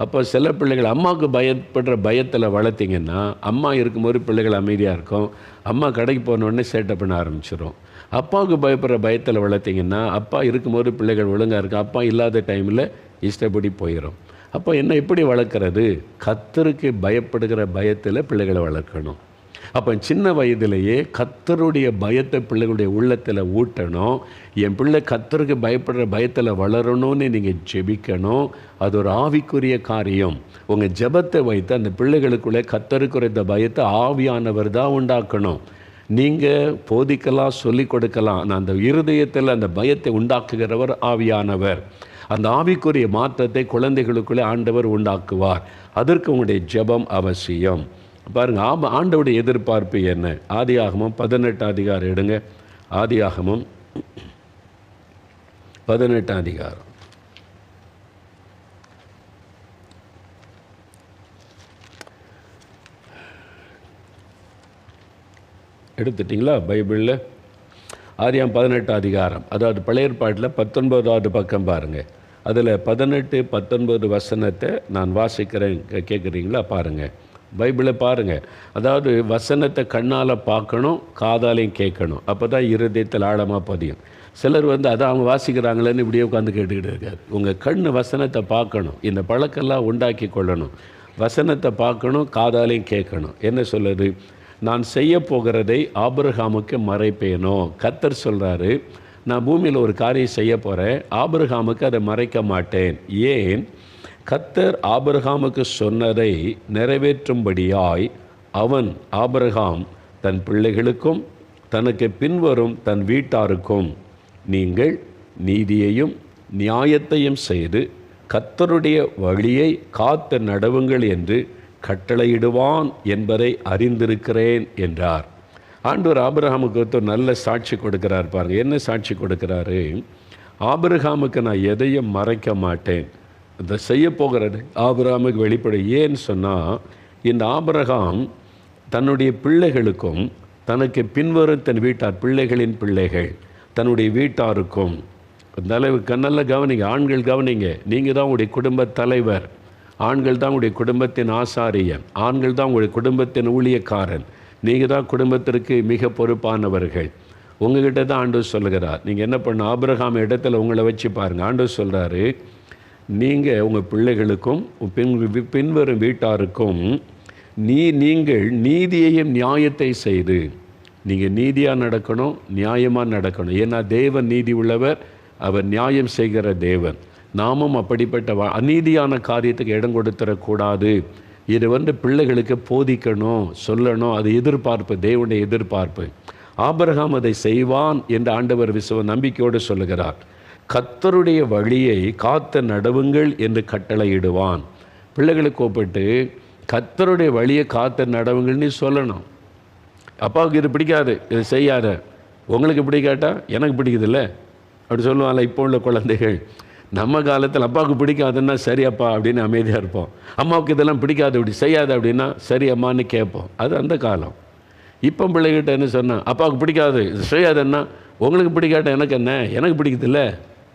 அப்போ சில பிள்ளைகள் அம்மாவுக்கு பயப்படுற பயத்தில் வளர்த்திங்கன்னா அம்மா இருக்கும்போது பிள்ளைகள் அமைதியாக இருக்கும், அம்மா கடைக்கு போனோடனே சேட்டை பண்ண ஆரம்பிச்சிடும். அப்பாவுக்கு பயப்படுற பயத்தில் வளர்த்திங்கன்னா அப்பா இருக்கும்போது பிள்ளைகள் ஒழுங்காக இருக்கும், அப்பா இல்லாத டைமில் இஷ்டப்படி போயிடும். அப்போ என்ன எப்படி வளர்க்குறது? கர்த்தருக்கு பயப்படுகிற பயத்தில் பிள்ளைகளை வளர்க்கணும். அப்போ சின்ன வயதிலேயே கர்த்தருடைய பயத்தை பிள்ளைகளுடைய உள்ளத்தில் ஊட்டணும். என் பிள்ளை கர்த்தருக்கு பயப்படுற பயத்தில் வளரணும்னு நீங்கள் ஜெபிக்கணும். அது ஒரு ஆவிக்குரிய காரியம். உங்கள் ஜெபத்தை வைத்து அந்த பிள்ளைகளுக்குள்ளே கர்த்தருக்குரிய பயத்தை ஆவியானவர் தான் உண்டாக்கணும். நீங்கள் போதிக்கலாம், சொல்லிக் கொடுக்கலாம், ஆனால் அந்த இருதயத்தில் அந்த பயத்தை உண்டாக்குகிறவர் ஆவியானவர். அந்த ஆவிக்குரிய மாற்றத்தை குழந்தைகளுக்குள்ளே ஆண்டவர் உண்டாக்குவார். அதற்கு உங்களுடைய ஜெபம் அவசியம். பாருங்கள், ஆண்டவருடைய எதிர்பார்ப்பு என்ன? ஆதியாகமம் 18 அதிகாரம் எடுங்க. ஆதியாகமம் 18 அதிகாரம். எடுத்துட்டிங்களா பைபிளில்? ஆதியாம் 18 அதிகாரம், அதாவது பழைய ஏற்பாட்டில் 19வது பக்கம் பாருங்கள். அதில் 18, 19 வசனத்தை நான் வாசிக்கிறேன், கேட்குறீங்களா? பாருங்கள், பைபிளை பாருங்கள். அதாவது வசனத்தை கண்ணால் பார்க்கணும், காதாலையும் கேட்கணும், அப்போ தான் இருதயத்தில் ஆழமாக பதியும். சிலர் அதை அவங்க வாசிக்கிறாங்களேன்னு இப்படியே உட்காந்து கேட்டுக்கிட்டு இருக்காரு. உங்கள் கண் வசனத்தை பார்க்கணும், இந்த பழக்கெல்லாம் உண்டாக்கி கொள்ளணும். வசனத்தை பார்க்கணும், காதாலையும் கேட்கணும். என்ன சொல்லுது? நான் செய்ய போகிறதை ஆபிரகாமுக்கு மறைப்பேனோ? கர்த்தர் சொல்கிறாரு, நான் பூமியில் ஒரு காரியம் செய்ய போகிறேன், ஆபிரகாமுக்கு அதை மறைக்க மாட்டேன். ஏன்? கர்த்தர் ஆபிரகாமுக்கு சொன்னதை நிறைவேற்றும்படியாய் அவன் ஆபிரகாம் தன் பிள்ளைகளுக்கும் தனக்கு பின்வரும் தன் வீட்டாருக்கும் நீங்கள் நீதியையும் நியாயத்தையும் செய்து கர்த்தருடைய வழியை காத்து நடவுங்கள் என்று கட்டளையிடுவான் என்பதை அறிந்திருக்கிறேன் என்றார். ஆண்டவர் ஆபிரகாமுக்கு ஒரு நல்ல சாட்சி கொடுக்கிறார். பாருங்க, என்ன சாட்சி கொடுக்கிறாரு? ஆபிரகாமுக்கு நான் எதையும் மறைக்க மாட்டேன், இதை செய்ய போகிறது ஆபிரகாமுக்கு வெளிப்படும். ஏன்னு சொன்னால், இந்த ஆபிரகாம் தன்னுடைய பிள்ளைகளுக்கும் தனக்கு பின்வரும் தன் வீட்டார், பிள்ளைகளின் பிள்ளைகள், தன்னுடைய வீட்டாருக்கும், தலைவர் நல்ல கவனிங்க, ஆண்கள் கவனிங்க, நீங்கள் தான் உங்களுடைய குடும்ப தலைவர், ஆண்கள் தான் உங்களுடைய குடும்பத்தின் ஆசாரியன், ஆண்கள் தான் உங்களுடைய குடும்பத்தின் ஊழியக்காரன், நீங்கள் தான் குடும்பத்திற்கு மிக பொறுப்பானவர்கள். உங்ககிட்ட தான் ஆண்டவர் சொல்லுகிறார், நீங்கள் என்ன பண்ண, ஆபிரகாம் இடத்துல உங்களை வச்சு பாருங்கள். ஆண்டவர் சொல்கிறாரு, நீங்கள் உங்கள் பிள்ளைகளுக்கும் பின்வரும் வீட்டாருக்கும் நீங்கள் நீதியையும் நியாயத்தை செய்து, நீங்கள் நீதியாக நடக்கணும், நியாயமாக நடக்கணும். ஏன்னா தேவன் நீதி உள்ளவர், அவர் நியாயம் செய்கிற தேவன். நாமும் அப்படிப்பட்ட அநீதியான காரியத்துக்கு இடம் கொடுத்துடக்கூடாது. இது பிள்ளைகளுக்கு போதிக்கணும், சொல்லணும். அது எதிர்பார்ப்பு, தேவனுடைய எதிர்பார்ப்பு. ஆபிரகாம் அதை செய்வான் என்று ஆண்டவர் நம்பிக்கையோடு சொல்லுகிறார். கர்த்தருடைய வழியை காத்து நடவுங்கள் என்று கட்டளையிடுவான். பிள்ளைகளுக்கு கூப்பிட்டு கர்த்தருடைய வழியை காத்து நடவுங்கள்னு சொல்லணும். அப்பாவுக்கு இது பிடிக்காது, இது செய்யாத, உங்களுக்கு பிடிக்காட்டா எனக்கு பிடிக்குதில்ல அப்படி சொல்லுவாங்கள்ல இப்போ உள்ள குழந்தைகள். நம்ம காலத்தில் அப்பாவுக்கு பிடிக்காதுன்னா சரி அப்பா அப்படின்னு அமைதியாக இருப்போம். அம்மாவுக்கு இதெல்லாம் பிடிக்காது, இப்படி செய்யாத அப்படின்னா சரி அம்மான்னு கேட்போம். அது அந்த காலம். இப்போ பிள்ளைகிட்ட என்ன சொன்னால், அப்பாவுக்கு பிடிக்காது இது செய்யாதுன்னா, உங்களுக்கு பிடிக்காட்ட எனக்கு என்ன, எனக்கு பிடிக்குதில்ல.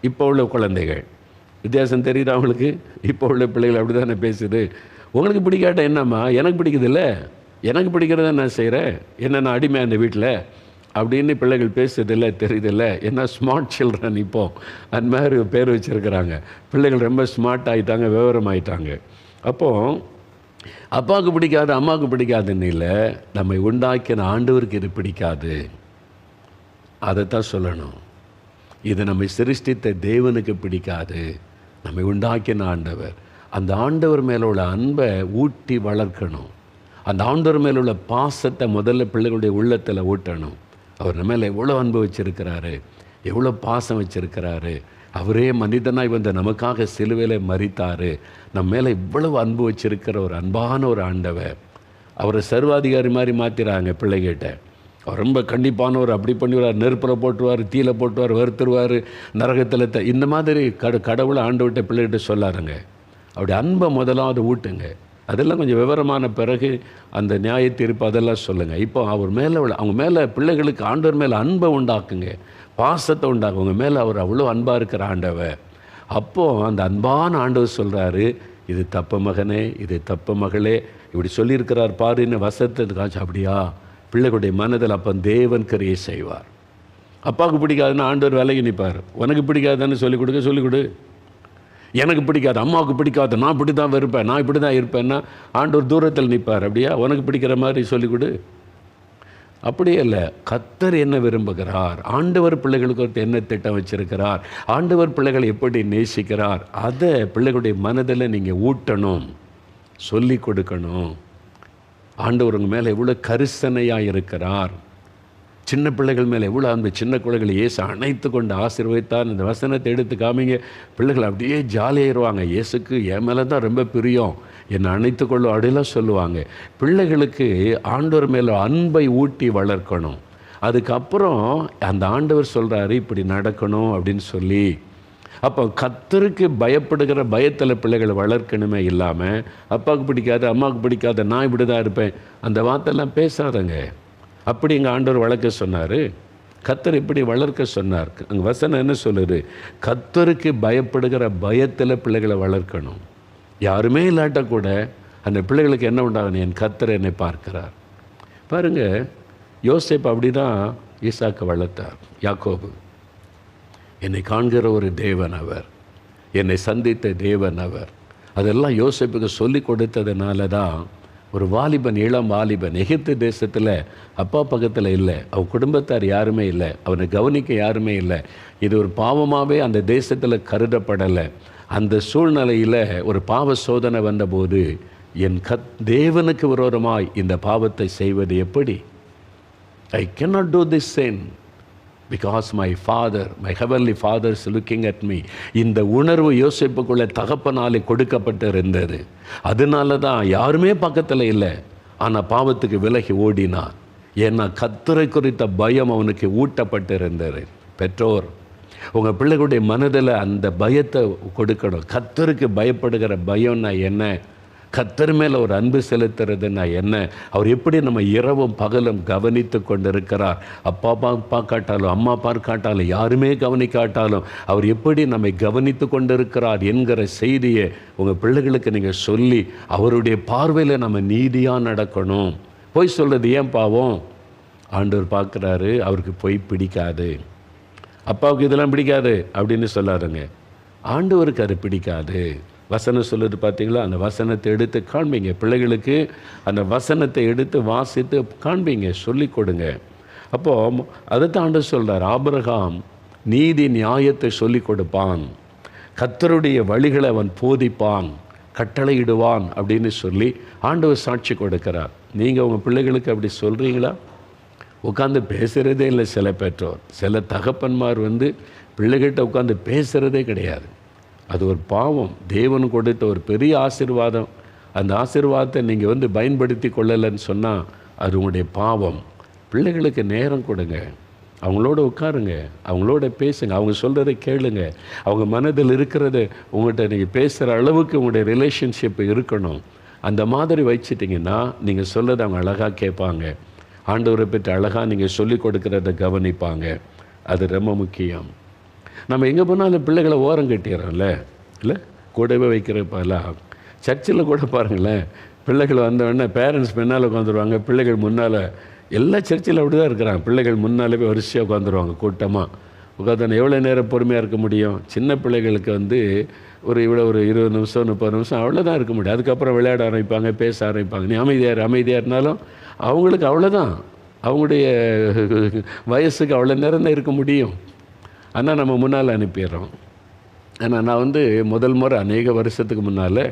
இப்போ உள்ள குழந்தைகள் வித்தியாசம் தெரியுது அவங்களுக்கு. இப்போ உள்ள பிள்ளைகள் அப்படி தானே பேசுது. உங்களுக்கு பிடிக்காட்ட என்னம்மா, எனக்கு பிடிக்குதில்ல, எனக்கு பிடிக்கிறத நான் செய்கிறேன், என்ன நான் அடிமை அந்த வீட்டில் அப்படின்னு பிள்ளைகள் பேசுறதில்லை, தெரியுதில்ல. ஏன்னா ஸ்மார்ட் சில்ட்ரன் இப்போது அந்த மாதிரி பேர் வச்சுருக்கிறாங்க. பிள்ளைகள் ரொம்ப ஸ்மார்ட் ஆகிட்டாங்க, விவரம் ஆகிட்டாங்க. அப்போது அப்பாவுக்கு பிடிக்காது அம்மாவுக்கு பிடிக்காதுன்னு இல்லை, நம்மை உண்டாக்கின ஆண்டவருக்கு இது பிடிக்காது, அதைத்தான் சொல்லணும். இது நம்மை சிருஷ்டித்த தேவனுக்கு பிடிக்காது, நம்மை உண்டாக்கின ஆண்டவர். அந்த ஆண்டவர் மேலே உள்ள அன்பை ஊட்டி வளர்க்கணும். அந்த ஆண்டவர் மேலே உள்ள பாசத்தை முதல்ல பிள்ளைகளுடைய உள்ளத்தில் ஊட்டணும். அவர் நம்ம மேலே எவ்வளோ அன்பு வச்சுருக்கிறாரு, எவ்வளோ பாசம் வச்சுருக்கிறாரு. அவரே மனிதனாய் நமக்காக சிலுவையில் மரித்தார். நம்ம மேலே இவ்வளவு அன்பு வச்சுருக்கிற ஒரு அன்பான ஒரு ஆண்டவர். அவரை சர்வாதிகாரி மாதிரி மாற்றிறாங்க பிள்ளைகிட்ட. அவர் ரொம்ப கண்டிப்பானவர், அப்படி பண்ணிடுவார், நெருப்பில் போட்டுருவார், தீயில போட்டுருவார், வறுத்துருவார், நரகத்தில் இந்த மாதிரி கடவுளை ஆண்டவர்கிட்ட பிள்ளைகிட்ட சொல்லாருங்க. அப்படி அன்பை முதலாவது ஊட்டுங்க. அதெல்லாம் கொஞ்சம் விவரமான பிறகு அந்த நியாய தீர்ப்பு அதெல்லாம் சொல்லுங்கள். இப்போ அவர் மேலே அவங்க மேலே பிள்ளைகளுக்கு ஆண்டவர் மேலே அன்பை உண்டாக்குங்க, பாசத்தை உண்டாக்குங்க. அவங்க மேலே அவர் அவ்வளோ அன்பாக இருக்கிற ஆண்டவர். அப்போது அந்த அன்பான ஆண்டவர் சொல்கிறாரு, இது தப்பு மகனே, இது தப்பு மகளே, இப்படி சொல்லியிருக்கிறார் பாருன்னு வசத்துக்கு காட்சி. அப்படியா? பிள்ளைகளுடைய மனதில் அப்போ தேவன் கிரியை செய்வார். அப்பாவுக்கு பிடிக்காதுன்னா ஆண்டவர் விலகி நிற்பார். உனக்கு பிடிக்காதுன்னு சொல்லிக் கொடு. எனக்கு பிடிக்காது, அம்மாவுக்கு பிடிக்காது, நான் இப்படி தான் இருப்பேன், நான் இப்படி தான் இருப்பேன்னா ஆண்டவர் தூரத்தில் நிற்பார். அப்படியா? உனக்கு பிடிக்கிற மாதிரி சொல்லிக் கொடு. அப்படியே இல்லை. கர்த்தர் என்ன விரும்புகிறார், ஆண்டவர் பிள்ளைகளுக்கு என்ன திட்டம் வச்சிருக்கிறார், ஆண்டவர் பிள்ளைகளை எப்படி நேசிக்கிறார், அதை பிள்ளைகளுடைய மனதில் நீங்கள் ஊட்டணும், சொல்லி கொடுக்கணும். ஆண்டவர் உங்கள் மேலே எவ்வளோ கரிசனையாக இருக்கிறார், சின்ன பிள்ளைகள் மேலே எவ்வளோ அந்த சின்ன பிள்ளைகளை இயேசு அணைத்து கொண்டு ஆசீர்வதித்தார். இந்த வசனத்தை எடுத்து காமிங்க, பிள்ளைகள் அப்படியே ஜாலியாயிருவாங்க. இயேசுக்கு என் மேலே தான் ரொம்ப பிரியம், என்னை அணைத்து கொள்ளும் அப்படிலாம் சொல்லுவாங்க. பிள்ளைகளுக்கு ஆண்டவர் மேலே அன்பை ஊட்டி வளர்க்கணும். அதுக்கப்புறம் அந்த ஆண்டவர் சொல்கிறாரு இப்படி நடக்கணும் அப்படின்னு சொல்லி. அப்போ கர்த்தருக்கு பயப்படுகிற பயத்தில் பிள்ளைகளை வளர்க்கணுமே இல்லாமல் அப்பாவுக்கு பிடிக்காது அம்மாவுக்கு பிடிக்காது நான் இப்படி தான் இருப்பேன் அந்த வார்த்தைலாம் பேசாதங்க. அப்படி எங்கள் ஆண்டவர் வளர்க்க சொன்னார். கர்த்தர் இப்படி வளர்க்க சொன்னார். அங்கே வசனம் என்ன சொல்லுது? கர்த்தருக்கு பயப்படுகிற பயத்தில் பிள்ளைகளை வளர்க்கணும். யாருமே இல்லாட்ட கூட அந்த பிள்ளைகளுக்கு என்ன உண்டாகணும்? என் கர்த்தர் என்னை பார்க்கிறார். பாருங்கள், யோசேப்பு அப்படி தான் ஈசாக்கை வளர்த்தார். யாக்கோபு, என்னை காண்கிற ஒரு தேவன் அவர், என்னை சந்தித்த தேவன் அவர். அதெல்லாம் யோசேப்புக்கு சொல்லி கொடுத்ததுனால தான் ஒரு வாலிபன், இளம் வாலிபன், எகிப்து தேசத்தில் அப்பா பக்கத்தில் இல்லை, அவன் குடும்பத்தார் யாருமே இல்லை, அவனை கவனிக்க யாருமே இல்லை. இது ஒரு பாவமாகவே அந்த தேசத்தில் கருதப்படலை. அந்த சூழ்நிலையில் ஒரு பாவ சோதனை வந்தபோது என் தேவனுக்கு விரோதமாய் இந்த பாவத்தை செய்வது எப்படி? I cannot do this sin because my father, my heavenly father is looking at me. இந்த உணர்வு யோசேப்புக்குள்ளே தகப்பனாலே கொடுக்கப்பட்டிருந்தது. அதனால தான் யாருமே பக்கத்தில் இல்லை, ஆனால் பாவத்துக்கு விலகி ஓடினான். ஏன்னா கர்த்தரை குறித்த பயம் அவனுக்கு ஊட்டப்பட்டிருந்தது. பெற்றோர், உங்கள் பிள்ளைகளுடைய மனதில் அந்த பயத்தை கொடுக்கணும். கர்த்தருக்கு பயப்படுகிற பயம்னா என்ன? கர்த்தர் மேலே ஒரு அன்பு செலுத்துறதுன்னா என்ன? அவர் எப்படி நம்ம இரவும் பகலும் கவனித்து கொண்டிருக்கிறார். அப்பா பார்க்காட்டாலும், அம்மா பார்க்காட்டாலும், யாருமே கவனிக்காட்டாலும் அவர் எப்படி நம்மை கவனித்து கொண்டிருக்கிறார் என்கிற செய்தியை உங்கள் பிள்ளைகளுக்கு நீங்கள் சொல்லி அவருடைய பார்வையில் நம்ம நீதியாக நடக்கணும். பொய் சொல்கிறது ஏன் பாவம்? ஆண்டவர் பார்க்குறாரு, அவருக்கு பொய் பிடிக்காது. அப்பாவுக்கு இதெல்லாம் பிடிக்காது அப்படின்னு சொல்லாருங்க, ஆண்டவருக்கு அது பிடிக்காது. வசனம் சொல்லுது பார்த்தீங்களா? அந்த வசனத்தை எடுத்து காண்பீங்க பிள்ளைகளுக்கு, அந்த வசனத்தை எடுத்து வாசித்து காண்பீங்க, சொல்லி கொடுங்க. அப்போது அதை தான் ஆண்டவர் சொல்கிறார், ஆபிரகாம் நீதி நியாயத்தை சொல்லி கொடுப்பான், கர்த்தருடைய வழிகளை அவன் போதிப்பான், கட்டளையிடுவான் அப்படின்னு சொல்லி ஆண்டவர் சாட்சி கொடுக்கிறார். நீங்கள் உங்கள் பிள்ளைகளுக்கு அப்படி சொல்கிறீங்களா? உட்காந்து பேசுகிறதே இல்லை சில பெற்றோர். சில தகப்பன்மார் பிள்ளைகிட்ட உட்காந்து பேசுகிறதே கிடையாது. அது ஒரு பாவம். தேவன் கொடுத்த ஒரு பெரிய ஆசீர்வாதம். அந்த ஆசீர்வாதத்தை நீங்கள் பயன்படுத்தி கொள்ளலைன்னு சொன்னால் அது உங்களுடைய பாவம். பிள்ளைகளுக்கு நேரம் கொடுங்க, அவங்களோட உட்காருங்க, அவங்களோட பேசுங்க, அவங்க சொல்கிறத கேளுங்க. அவங்க மனதில் இருக்கிறத உங்கள்கிட்ட நீங்கள் பேசுகிற அளவுக்கு உங்களுடைய ரிலேஷன்ஷிப் இருக்கணும். அந்த மாதிரி வச்சிட்டிங்கன்னா நீங்கள் சொல்லதை அவங்க அழகாக கேட்பாங்க. ஆண்டவரை பற்றி அழகாக நீங்கள் சொல்லிக் கொடுக்குறத கவனிப்பாங்க. அது ரொம்ப முக்கியம். நம்ம எங்கே போனாலும் பிள்ளைகளை ஓரம் கட்டிடுறோம்ல, இல்லை கூடவே வைக்கிறப்பெல்லாம். சர்ச்சில் கூட பாருங்களேன், பிள்ளைகள் வந்தவுடனே பேரண்ட்ஸ் பின்னால் உட்காந்துருவாங்க, பிள்ளைகள் முன்னால். எல்லா சர்ச்சில் அப்படி தான் இருக்கிறாங்க. பிள்ளைகள் முன்னாலே போய் வரிசையாக உட்காந்துருவாங்க, கூட்டமாக உட்காந்து. எவ்வளோ நேரம் பொறுமையாக இருக்க முடியும்? சின்ன பிள்ளைகளுக்கு ஒரு 20 நிமிஷம் 30 நிமிஷம் அவ்வளோதான் இருக்க முடியும். அதுக்கப்புறம் விளையாட ஆரம்பிப்பாங்க, பேச ஆரம்பிப்பாங்க. நீ அமைதியாக இருந்தாலும் அவங்களுக்கு அவ்வளோதான், அவங்களுடைய வயசுக்கு அவ்வளோ நேரம் தான் இருக்க முடியும். ஆனால் நம்ம முன்னால் அனுப்பிடுறோம். ஆனால் நான் முதல் முறை அநேக வருஷத்துக்கு முன்னால்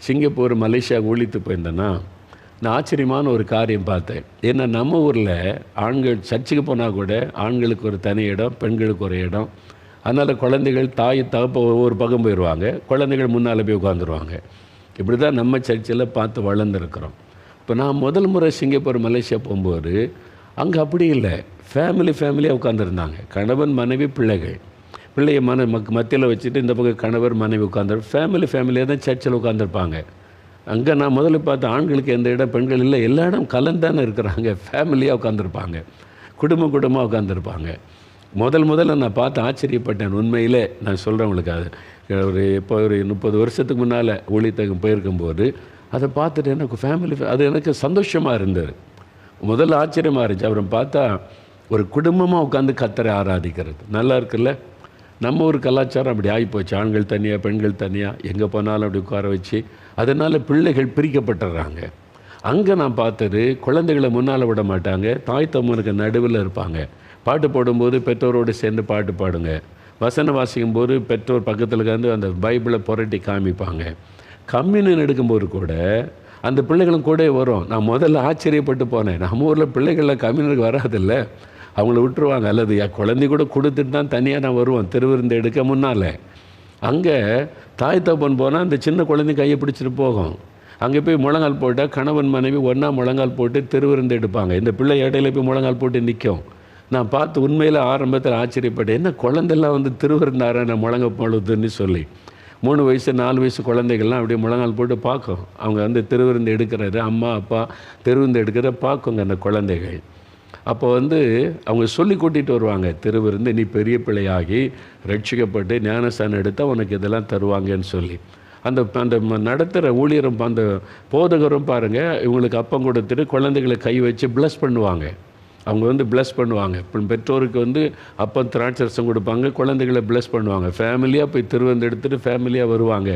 சிங்கப்பூர், மலேசியா ஊழித்து போயிருந்தேன்னா நான் ஆச்சரியமான ஒரு காரியம் பார்த்தேன். ஏன்னா நம்ம ஊரில் ஆண்கள் சர்ச்சுக்கு போனால் கூட ஆண்களுக்கு ஒரு தனி இடம், பெண்களுக்கு ஒரு இடம். அதனால் குழந்தைகள் தாய் தகப்ப ஒவ்வொரு பக்கம் போயிடுவாங்க, குழந்தைகள் முன்னால் போய் உட்காந்துருவாங்க. இப்படி தான் நம்ம சர்ச்சில் பார்த்து வளர்ந்துருக்குறோம். இப்போ நான் முதல் முறை சிங்கப்பூர், மலேசியா போகும்போது அங்கே அப்படி இல்லை. ஃபேமிலியாக உட்காந்துருந்தாங்க. கணவன், மனைவி, பிள்ளைகள். பிள்ளையை மத்தியில் வச்சுட்டு இந்த பக்கம் கணவர், மனைவி உட்காந்துரு ஃபேமிலியாக தான் சர்ச்சில் உட்காந்துருப்பாங்க. அங்கே நான் முதல்ல பார்த்து ஆண்களுக்கு எந்த இடம், பெண்கள் இல்லை, எல்லா இடம் கலந்தானே இருக்கிறாங்க. ஃபேமிலியாக உட்காந்துருப்பாங்க, குடும்பமாக உட்காந்துருப்பாங்க. முதல்ல நான் பார்த்து ஆச்சரியப்பட்டேன். உண்மையிலே நான் சொல்கிறவங்களுக்கு அது ஒரு 30 வருஷத்துக்கு முன்னால் ஊழியத்துக்கு போயிருக்கும்போது அதை பார்த்துட்டு எனக்கு அது எனக்கு சந்தோஷமாக இருந்தது. முதல்ல ஆச்சரியமாக இருந்துச்சு. அப்புறம் பார்த்தா ஒரு குடும்பமாக உட்காந்து கர்த்தரை ஆராதிக்கிறது நல்லா இருக்குல்ல. நம்ம ஒரு கலாச்சாரம் அப்படி ஆகிப்போச்சு. ஆண்கள் தனியாக, பெண்கள் தனியாக, எங்கே போனாலும் அப்படி உட்கார வச்சு அதனால் பிள்ளைகள் பிரிக்கப்பட்டுறாங்க. அங்கே நான் பார்த்தது, குழந்தைகளை முன்னால் விட மாட்டாங்க, தாய் தம்மனுக்கு நடுவில் இருப்பாங்க. பாட்டு போடும்போது பெற்றோரோடு சேர்ந்து பாட்டு பாடுங்க. வசனம் வாசிக்கும் போது பெற்றோர் பக்கத்தில் இருந்து அந்த பைபிளை புரட்டி காமிப்பாங்க. கம்யூனியன் எடுக்கும்போது கூட அந்த பிள்ளைகளும் கூட வரும். நான் முதல்ல ஆச்சரியப்பட்டு போனேன். நம்ம ஊரில் பிள்ளைகளில் கம்யூனியனுக்கு வராதில்ல, அவங்கள விட்டுருவாங்க. அல்லது குழந்தை கூட கொடுத்துட்டு தான் தனியாக நான் வருவோம் திருவிருந்து எடுக்க முன்னால். அங்கே தாய் தப்பன் போனால் அந்த சின்ன குழந்தை கையை பிடிச்சிட்டு போகும். அங்கே போய் முழங்கால் போட்டால் கணவன் மனைவி ஒன்றா முழங்கால் போட்டு திருவிருந்து எடுப்பாங்க. இந்த பிள்ளை இடையில போய் முழங்கால் போட்டு நிற்கும். நான் பார்த்து உண்மையில் ஆரம்பத்தில் ஆச்சரியப்பட்டேன். என்ன குழந்தைலாம் திருவிருந்தார நான் முழங்க பொழுதுன்னு சொல்லி 3 வயசு 4 வயசு குழந்தைகள்லாம் அப்படியே முழங்கால் போட்டு பார்க்கும். அவங்க திருவிருந்து எடுக்கிறது, அம்மா அப்பா திருவிருந்து எடுக்கிறத பார்க்குங்க அந்த குழந்தைகள். அப்போ வந்து அவங்க சொல்லி கூட்டிகிட்டு வருவாங்க, திருவிருந்து நீ பெரிய பிள்ளையாகி ரட்சிக்கப்பட்டு ஞானஸ்தானம் எடுத்தால் உனக்கு இதெல்லாம் தருவாங்கன்னு சொல்லி. அந்த அந்த நடத்துகிற ஊழியரும் அந்த போதகரும் பாருங்கள், இவங்களுக்கு அப்பம் கொடுத்துட்டு குழந்தைகளை கை வச்சு ப்ளஸ் பண்ணுவாங்க. அவங்க வந்து ப்ளஸ் பண்ணுவாங்க. இப்போ பெற்றோருக்கு வந்து அப்பம் திராட்சரசம் கொடுப்பாங்க, குழந்தைகளை ப்ளஸ் பண்ணுவாங்க. ஃபேமிலியாக போய் திருவந்து எடுத்துகிட்டு ஃபேமிலியாக வருவாங்க.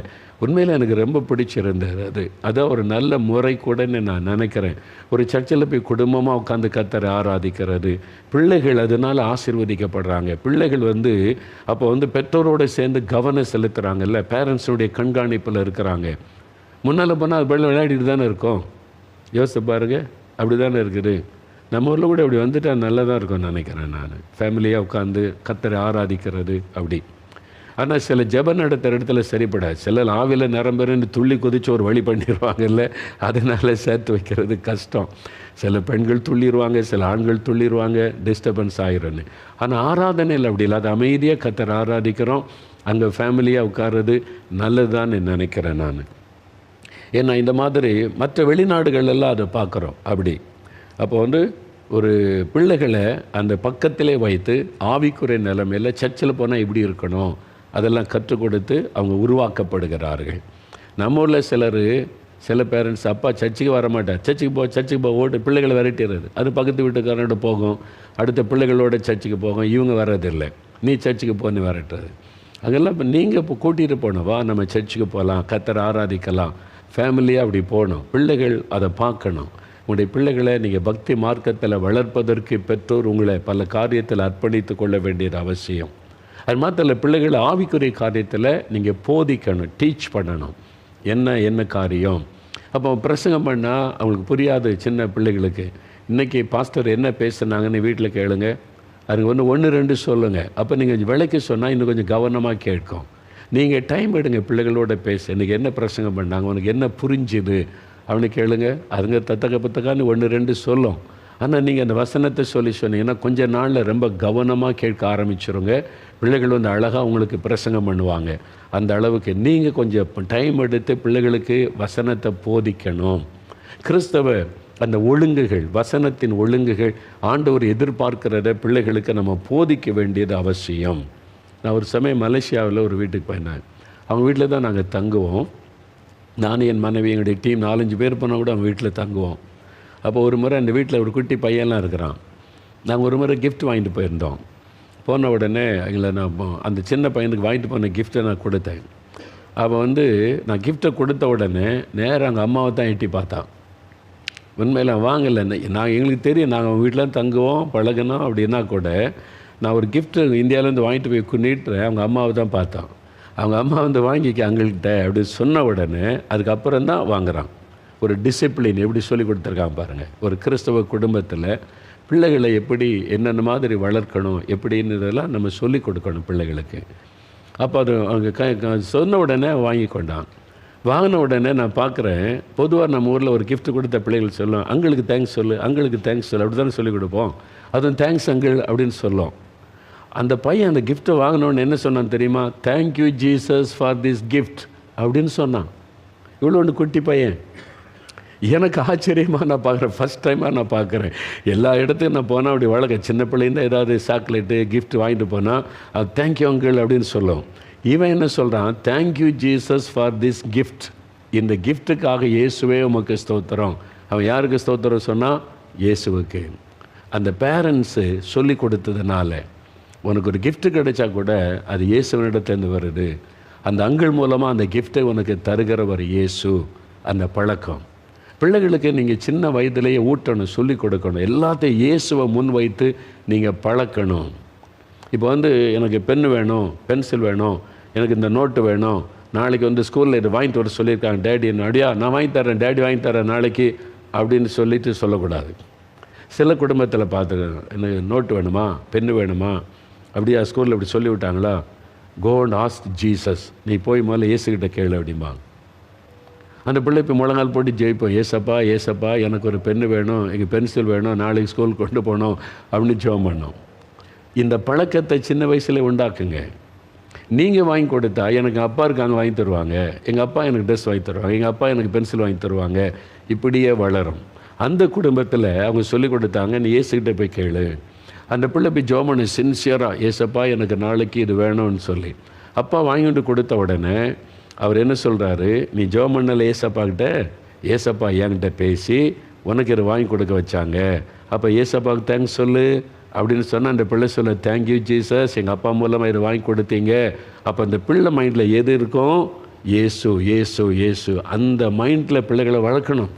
உண்மையில் எனக்கு ரொம்ப பிடிச்சிருந்தது அதான் ஒரு நல்ல முறை கூடன்னு நான் நினைக்கிறேன். ஒரு சர்ச்சில் போய் குடும்பமாக உட்காந்து கர்த்தரை ஆராதிக்கிறது, பிள்ளைகள் அதனால் ஆசீர்வதிக்கப்படுறாங்க. பிள்ளைகள் வந்து அப்போ வந்து பெற்றோரோடு சேர்ந்து கவனம் செலுத்துகிறாங்கல்ல, பேரண்ட்ஸுடைய கண்காணிப்பில் இருக்கிறாங்க. முன்னால் போனால் அது பிள்ளை விளையாடிட்டு தானே இருக்கும். யோசித்து பாருங்கள், அப்படி தானே இருக்குது. நம்ம ஊரில் கூட அப்படி வந்துட்டால் நல்லதாக இருக்கும்னு நினைக்கிறேன் நான். ஃபேமிலியாக உட்காந்து கர்த்தரை ஆராதிக்கிறது அப்படி. ஆனால் சில ஜெபம் நடத்துகிற இடத்துல சரிப்படாது. சில ஆவில நிரம்புறன்னு துள்ளி குதித்து ஒரு வழி பண்ணிடுவாங்கல்ல, அதனால் சேர்த்து வைக்கிறது கஷ்டம். சில பெண்கள் துள்ளிடுவாங்க, சில ஆண்கள் துள்ளிடுவாங்க, டிஸ்டர்பன்ஸ் ஆகிருன்னு. ஆனால் ஆராதனையில் அப்படி இல்லை, அது அமைதியாக கர்த்தரை ஆராதிக்கிறோம். அங்கே ஃபேமிலியாக உட்கார்றது நல்லதுதான்னு நினைக்கிறேன் நான். ஏன்னா இந்த மாதிரி மற்ற வெளிநாடுகளெல்லாம் அதை பார்க்குறோம் அப்படி. அப்போ வந்து ஒரு பிள்ளைகளை அந்த பக்கத்திலே வைத்து ஆவிக்குறை நிலைமையில் சர்ச்சில் போனால் இப்படி இருக்கணும் அதெல்லாம் கற்றுக் கொடுத்து அவங்க உருவாக்கப்படுகிறார்கள். நம்ம ஊரில் சில பேரண்ட்ஸ் அப்பா சர்ச்சுக்கு வர மாட்டார், சர்ச்சுக்கு போ ஓட்டு பிள்ளைகளை விரட்டிடுறது. அது பக்கத்து வீட்டுக்காரனோட போகும், அடுத்த பிள்ளைகளோட சர்ச்சுக்கு போகும், இவங்க வர்றதில்லை, நீ சர்ச்சுக்கு போன்னு விரட்டுறது. அதெல்லாம் இப்போ நீங்கள் இப்போ கூட்டிகிட்டு போகணும், வா நம்ம சர்ச்சுக்கு போகலாம், கர்த்தரை ஆராதிக்கலாம், ஃபேமிலியாக அப்படி போகணும். பிள்ளைகள் அதை பார்க்கணும். உங்களுடைய பிள்ளைகளை நீங்கள் பக்தி மார்க்கத்தில் வளர்ப்பதற்கு பெற்றோர் உங்களை பல காரியத்தில் அர்ப்பணித்து கொள்ள வேண்டியது அவசியம். அது மாத்திரம் பிள்ளைகளை ஆவிக்குரிய காரியத்தில் நீங்கள் போதிக்கணும், டீச் பண்ணணும். என்ன காரியம். அப்போ பிரசங்கம் பண்ணால் அவங்களுக்கு புரியாது. சின்ன பிள்ளைகளுக்கு இன்றைக்கி பாஸ்டர் என்ன பேசுனாங்கன்னு வீட்டில் கேளுங்க, அதுக்கு 1-2 சொல்லுங்கள். அப்போ நீங்கள் விளக்கி சொன்னால் இன்னும் கொஞ்சம் கவனமாக கேட்கும். நீங்கள் டைம் எடுங்க, பிள்ளைகளோட பேச, இன்றைக்கி என்ன பிரசங்கம் பண்ணாங்க, உனக்கு என்ன புரிஞ்சுது அவனை கேளுங்க. அதுங்க தத்தக்க புத்தக்கான்னு 1-2 சொல்லும். ஆனால் நீங்கள் அந்த வசனத்தை சொன்னீங்கன்னா கொஞ்ச நாளில் ரொம்ப கவனமாக கேட்க ஆரம்பிச்சிருங்க. பிள்ளைகள் வந்து அழகாக உங்களுக்கு பிரசங்கம் பண்ணுவாங்க. அந்த அளவுக்கு நீங்கள் கொஞ்சம் டைம் எடுத்து பிள்ளைகளுக்கு வசனத்தை போதிக்கணும். கிறிஸ்தவ அந்த ஒழுங்குகள், வசனத்தின் ஒழுங்குகள் ஆண்டவர் எதிர்பார்க்கிறத பிள்ளைகளுக்கு நம்ம போதிக்க வேண்டியது அவசியம். நான் ஒரு சமயம் மலேசியாவில் ஒரு வீட்டுக்கு போயிருந்தேன். அவங்க வீட்டில் தான் நாங்கள் தங்குவோம். நானும் என் மனைவி, எங்களுடைய டீம் 4-5 பேர் போனால் கூட அவங்க வீட்டில் தங்குவோம். அப்போ ஒரு முறை அந்த வீட்டில் ஒரு குட்டி பையன்லாம் இருக்கிறான். நாங்கள் ஒரு முறை கிஃப்ட் வாங்கிட்டு போயிருந்தோம். போன உடனே எங்களை நான் அந்த சின்ன பையனுக்கு வாங்கிட்டு போன கிஃப்ட்டை நான் கொடுத்தேன். அவன் வந்து நான் கிஃப்ட்டை கொடுத்த உடனே நேராக அங்கே அம்மாவை தான் எட்டி பார்த்தான். உண்மையில் வாங்கலை, எங்களுக்கு தெரியும் நாங்கள் அவங்க வீட்டில் தங்குவோம் பழகணும் அப்படின்னா கூட, நான் ஒரு கிஃப்ட்டு இந்தியாவிலேருந்து வாங்கிட்டு போய் நீட்டுறேன், அவங்க அம்மாவை தான் பார்த்தான். அவங்க அம்மா வந்து வாங்கிக்க அங்கள்கிட்ட அப்படி சொன்ன உடனே அதுக்கப்புறம் தான் வாங்குகிறான். ஒரு டிசிப்ளின் எப்படி சொல்லி கொடுத்துருக்கான் பாருங்கள். ஒரு கிறிஸ்தவ குடும்பத்தில் பிள்ளைகளை எப்படி என்னென்ன மாதிரி வளர்க்கணும் எப்படின்றதெல்லாம் நம்ம சொல்லி கொடுக்கணும் பிள்ளைகளுக்கு. அப்போ அது அவங்க சொன்ன உடனே வாங்கி கொண்டான். வாங்கின உடனே நான் பார்க்குறேன், பொதுவாக நம்ம ஊரில் ஒரு கிஃப்ட் கொடுத்த பிள்ளைகள் சொல்லும், அங்களுக்கு தேங்க்ஸ் சொல்லு, அங்களுக்கு தேங்க்ஸ் சொல்லு, அப்படி தானே சொல்லிக் கொடுப்போம். அதுவும் தேங்க்ஸ் அங்கிள் அப்படின்னு சொல்லும். அந்த பையன் அந்த கிஃப்ட்டை வாங்கினோன்னு என்ன சொன்னான் தெரியுமா? Thank you Jesus for this gift அப்படின்னு சொன்னான். இவ்வளோ குட்டி பையன். எனக்கு ஆச்சரியமாக நான் பார்க்குறேன், ஃபஸ்ட் டைமாக நான் பார்க்குறேன். எல்லா இடத்துக்கும் நான் போனால் அப்படி வழக்க சின்ன பிள்ளைங்க ஏதாவது சாக்லேட்டு கிஃப்ட் வாங்கிட்டு போனால் அது தேங்க்யூ அங்கிள் அப்படின்னு சொல்லும். இவன் என்ன சொல்கிறான்? Thank you Jesus for this gift. இந்த கிஃப்ட்டுக்காக இயேசுவே உமக்கு ஸ்தோத்திரம். அவன் யாருக்கு ஸ்தோத்திரம் சொன்னால்? இயேசுவுக்கு. அந்த பேரண்ட்ஸு சொல்லி கொடுத்ததுனால உனக்கு ஒரு கிஃப்ட்டு கிடைச்சா கூட அது இயேசுவனிடத்துலேருந்து வருது. அந்த அங்கிள் மூலமாக அந்த கிஃப்ட்டை உனக்கு தருகிறவர் இயேசு. அந்த பழக்கம் பிள்ளைகளுக்கு நீங்கள் சின்ன வயதிலேயே ஊட்டணும், சொல்லி கொடுக்கணும். எல்லாத்தையும் இயேசுவை முன் வைத்து நீங்கள் பழக்கணும். இப்போ வந்து எனக்கு பென்னு வேணும், பென்சில் வேணும், எனக்கு இந்த நோட்டு வேணும், நாளைக்கு வந்து ஸ்கூலில் இது வாங்கிட்டு வர சொல்லியிருக்காங்க டேடி, அடியா நான் வாங்கி தரேன், டேடி வாங்கி தரேன் நாளைக்கு அப்படின்னு சொல்லிட்டு சொல்லக்கூடாது. சில குடும்பத்தில் பார்த்துக்கணும், எனக்கு நோட்டு வேணுமா, பென்னு வேணுமா, அப்படியா ஸ்கூலில் இப்படி சொல்லிவிட்டாங்களா, கோ அண்ட் ஆஸ்க் ஜீசஸ், நீ போய் முதல்ல இயேசுக்கிட்ட கேளு அப்படிம்பாங்க. அந்த பிள்ளை இப்போ முழங்கால் போட்டு ஜெயிப்போம், ஏசப்பா எனக்கு ஒரு பென்னு வேணும், எங்கள் பென்சில் வேணும், நாளைக்கு ஸ்கூல் கொண்டு போகணும் அப்படின்னு ஜெபம் பண்ணோம். இந்த பழக்கத்தை சின்ன வயசில் உண்டாக்குங்க. நீங்கள் வாங்கி கொடுத்தா எனக்கு அப்பா இருக்காங்க வாங்கி தருவாங்க, எங்கள் அப்பா எனக்கு ட்ரெஸ் வாங்கி தருவாங்க, எங்கள் அப்பா எனக்கு பென்சில் வாங்கி தருவாங்க, இப்படியே வளரும். அந்த குடும்பத்தில் அவங்க சொல்லி கொடுத்தாங்க, நீ ஏசுக்கிட்ட போய் கேளு. அந்த பிள்ளை போய் ஜெபம் பண்ணி சின்சியராக, ஏசப்பா எனக்கு நாளைக்கு இது வேணும்னு சொல்லி. அப்பா வாங்கிட்டு கொடுத்த உடனே அவர் என்ன சொல்கிறாரு, நீ ஜெபம் பண்ணல ஏசப்பா கிட்ட, ஏசப்பா என்கிட்ட பேசி உனக்கு இது வாங்கி கொடுக்க வச்சாங்க, அப்போ ஏசப்பாவுக்கு தேங்க்ஸ் சொல்லு அப்படின்னு சொன்னால் அந்த பிள்ளை சொல்ல, தேங்க்யூ ஜீசஸ், எங்கள் அப்பா மூலமாக இது வாங்கி கொடுத்தீங்க. அப்போ அந்த பிள்ளை மைண்டில் எது இருக்கும், இயேசு இயேசு இயேசு. அந்த மைண்டில் பிள்ளைகளை வளர்க்கணும்.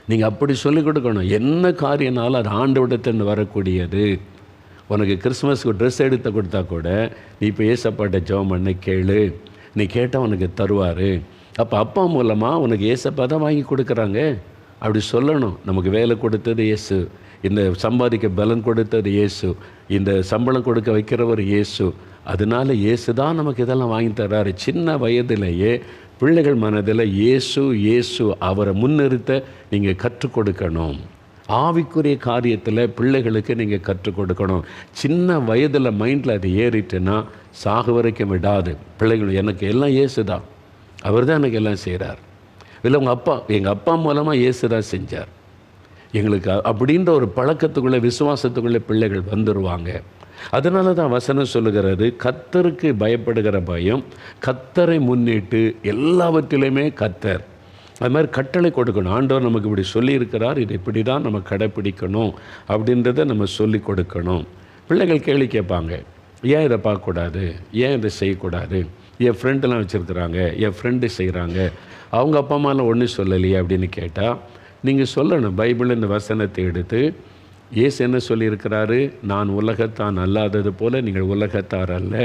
நீங்கள் அப்படி சொல்லிக் கொடுக்கணும். என்ன காரியனாலும் அது ஆண்டவரிடத்திலிருந்து வரக்கூடியது. உனக்கு கிறிஸ்மஸ்க்கு ட்ரெஸ் எடுத்து கொடுத்தா கூட நீ இப்போ ஏசப்பாட்ட ஜெபம் பண்ண கேளு, நீ கேட்டால் உனக்கு தருவார். அப்போ அப்பா மூலமாக உனக்கு ஏசப்பா தான் வாங்கி கொடுக்குறாங்க அப்படி சொல்லணும். நமக்கு வேலை கொடுத்தது இயேசு, இந்த சம்பாதிக்க பலன் கொடுத்தது இயேசு, இந்த சம்பளம் கொடுக்க வைக்கிறவர் இயேசு. அதனால இயேசு தான் நமக்கு இதெல்லாம் வாங்கி தர்றாரு. சின்ன வயதிலேயே பிள்ளைகள் மனதில் இயேசு இயேசு அவரை முன்னிறுத்த நீங்கள் கற்றுக் கொடுக்கணும். ஆவிக்குரிய காரியத்தில் பிள்ளைகளுக்கு நீங்கள் கற்றுக் கொடுக்கணும். சின்ன வயதில் மைண்டில் அது ஏறிட்டுன்னா சாகு வரைக்கும் விடாது. பிள்ளைகள் எனக்கு எல்லாம் இயேசு தான், அவர் தான் எனக்கு எல்லாம் செய்கிறார். இல்லை எங்கள் அப்பா மூலமாக இயேசு தான் செஞ்சார் எங்களுக்கு அப்படின்ற ஒரு பழக்கத்துக்குள்ளே விசுவாசத்துக்குள்ளே பிள்ளைகள் வந்துடுவாங்க. அதனால தான் வசனம் சொல்லுகிறது, கர்த்தருக்கு பயப்படுகிற பயம் கர்த்தரை முன்னிட்டு எல்லாவற்றிலுமே கர்த்தர். அது மாதிரி கட்டளை கொடுக்கணும். ஆண்டவர் நமக்கு இப்படி சொல்லியிருக்கிறார், இது இப்படி தான் நம்ம கடைப்பிடிக்கணும் அப்படின்றத நம்ம சொல்லி கொடுக்கணும். பிள்ளைகள் கேள்வி கேட்பாங்க, ஏன் இதை பார்க்கக்கூடாது, ஏன் இதை செய்யக்கூடாது, என் ஃப்ரெண்டெல்லாம் வச்சுருக்குறாங்க, என் ஃப்ரெண்டு செய்கிறாங்க, அவங்க அப்பா அம்மாலாம் ஒன்றும் சொல்லலையே அப்படின்னு கேட்டால் நீங்கள் சொல்லணும். பைபிள் இந்த வசனத்தை எடுத்து இயேசு என்ன சொல்லியிருக்கிறாரு, நான் உலகத்தான் அல்லாதது போல் நீங்கள் உலகத்தார் அல்ல.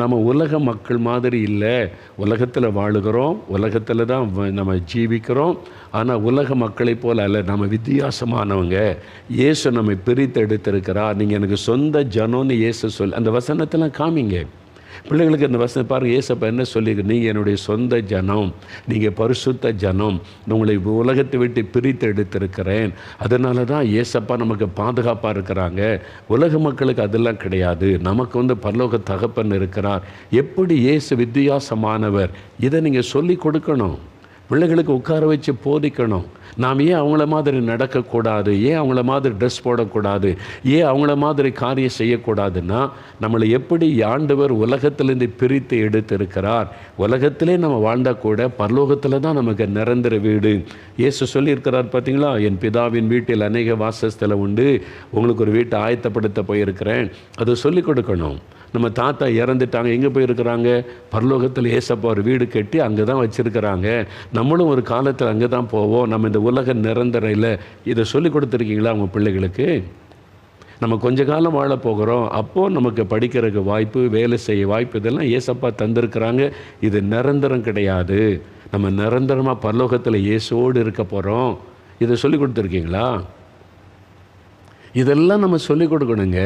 நம்ம உலக மக்கள் மாதிரி இல்லை, உலகத்தில் வாழுகிறோம், உலகத்தில் தான் நம்ம ஜீவிக்கிறோம். ஆனால் உலக மக்களை போல் அல்ல, நம்ம வித்தியாசமானவங்க. இயேசு நம்மை பிரித்து எடுத்திருக்கிறார். நீங்கள் எனக்கு சொந்த ஜனம்னு இயேசு அந்த வசனத்தெல்லாம் காமிங்க பிள்ளைகளுக்கு. அந்த வசனம் பாருங்கள், இயேசப்பா என்ன சொல்லியிருக்கு, நீங்கள் என்னுடைய சொந்த ஜனம், நீங்கள் பரிசுத்த ஜனம், உங்களை உலகத்தை விட்டு பிரித்து எடுத்திருக்கிறேன். அதனால தான் இயேசப்பா நமக்கு பாதுகாப்பாக இருக்கிறாங்க. உலக மக்களுக்கு அதெல்லாம் கிடையாது. நமக்கு பரலோக தகப்பன் இருக்கிறார். எப்படி இயேசு வித்தியாசமானவர், இதை நீங்கள் சொல்லி கொடுக்கணும். பிள்ளைகளுக்கு உட்கார வச்சு போதிக்கணும். நாம் ஏன் அவங்கள மாதிரி நடக்கக்கூடாது, ஏன் அவங்கள மாதிரி ட்ரெஸ் போடக்கூடாது, ஏன் அவங்கள மாதிரி காரியம் செய்யக்கூடாதுன்னா, நம்மளை எப்படி ஆண்டவர் உலகத்திலேருந்து பிரித்து எடுத்திருக்கிறார். உலகத்திலே நம்ம வாழ்ந்தால் கூட பரலோகத்தில் தான் நமக்கு நிரந்தர வீடு. இயேசு சொல்லியிருக்கிறார் பார்த்தீங்களா, என் பிதாவின் வீட்டில் அநேக வாசஸ்தலம் உண்டு, உங்களுக்கு ஒரு வீட்டை ஆயத்தப்படுத்த போயிருக்கிறேன். அதை சொல்லிக் கொடுக்கணும். நம்ம தாத்தா இறந்துட்டாங்க, எங்கே போயிருக்கிறாங்க, பரலோகத்தில் ஏசப்பா ஒரு வீடு கட்டி அங்கே தான் வச்சுருக்கிறாங்க. நம்மளும் ஒரு காலத்தில் அங்கே தான் போவோம். நம்ம இந்த உலக நிரந்தரம் இல்லை. இதை சொல்லி கொடுத்துருக்கீங்களா அவங்க பிள்ளைகளுக்கு? நம்ம கொஞ்ச காலம் வாழ போகிறோம், அப்போது நமக்கு படிக்கிறதுக்கு வாய்ப்பு, வேலை செய்ய வாய்ப்பு, இதெல்லாம் ஏசப்பா தந்திருக்கிறாங்க. இது நிரந்தரம் கிடையாது. நம்ம நிரந்தரமாக பரலோகத்தில் இயேசுவோடு இருக்க போகிறோம். இதை சொல்லி கொடுத்துருக்கீங்களா? இதெல்லாம் நம்ம சொல்லிக் கொடுக்கணுங்க.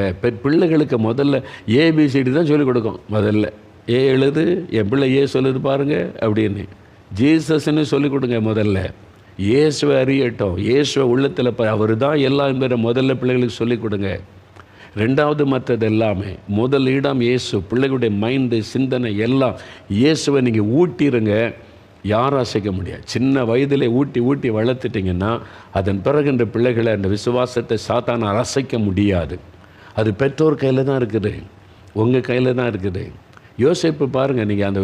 பிள்ளைகளுக்கு முதல்ல ஏபிசிடி தான் சொல்லிக் கொடுக்கும். முதல்ல ஏ எழுது, என் பிள்ளை ஏ சொல்லுது பாருங்கள் அப்படின்னு. ஜீசஸ்ன்னு சொல்லிக் கொடுங்க. முதல்ல இயேசுவை அறியட்டும், இயேசுவை உள்ளத்தில் அவர் தான் எல்லாம் என்பதை முதல்ல பிள்ளைகளுக்கு சொல்லிக் கொடுங்க. ரெண்டாவது மற்றது எல்லாமே முதலிடம் இயேசு. பிள்ளைகளுடைய மைண்டு, சிந்தனை எல்லாம் இயேசுவை நீங்கள் ஊட்டிருங்க. யாரும் அசைக்க முடியாது. சின்ன வயதிலே ஊட்டி வளர்த்துட்டிங்கன்னா அதன் பிறகு இந்த பிள்ளைகளை அந்த விசுவாசத்தை சாத்தானால் அசைக்க முடியாது. அது பெற்றோர் கையில் தான் இருக்குது, உங்கள் கையில் தான் இருக்குது. யோசேப்பு பாருங்கள், நீங்கள் அந்த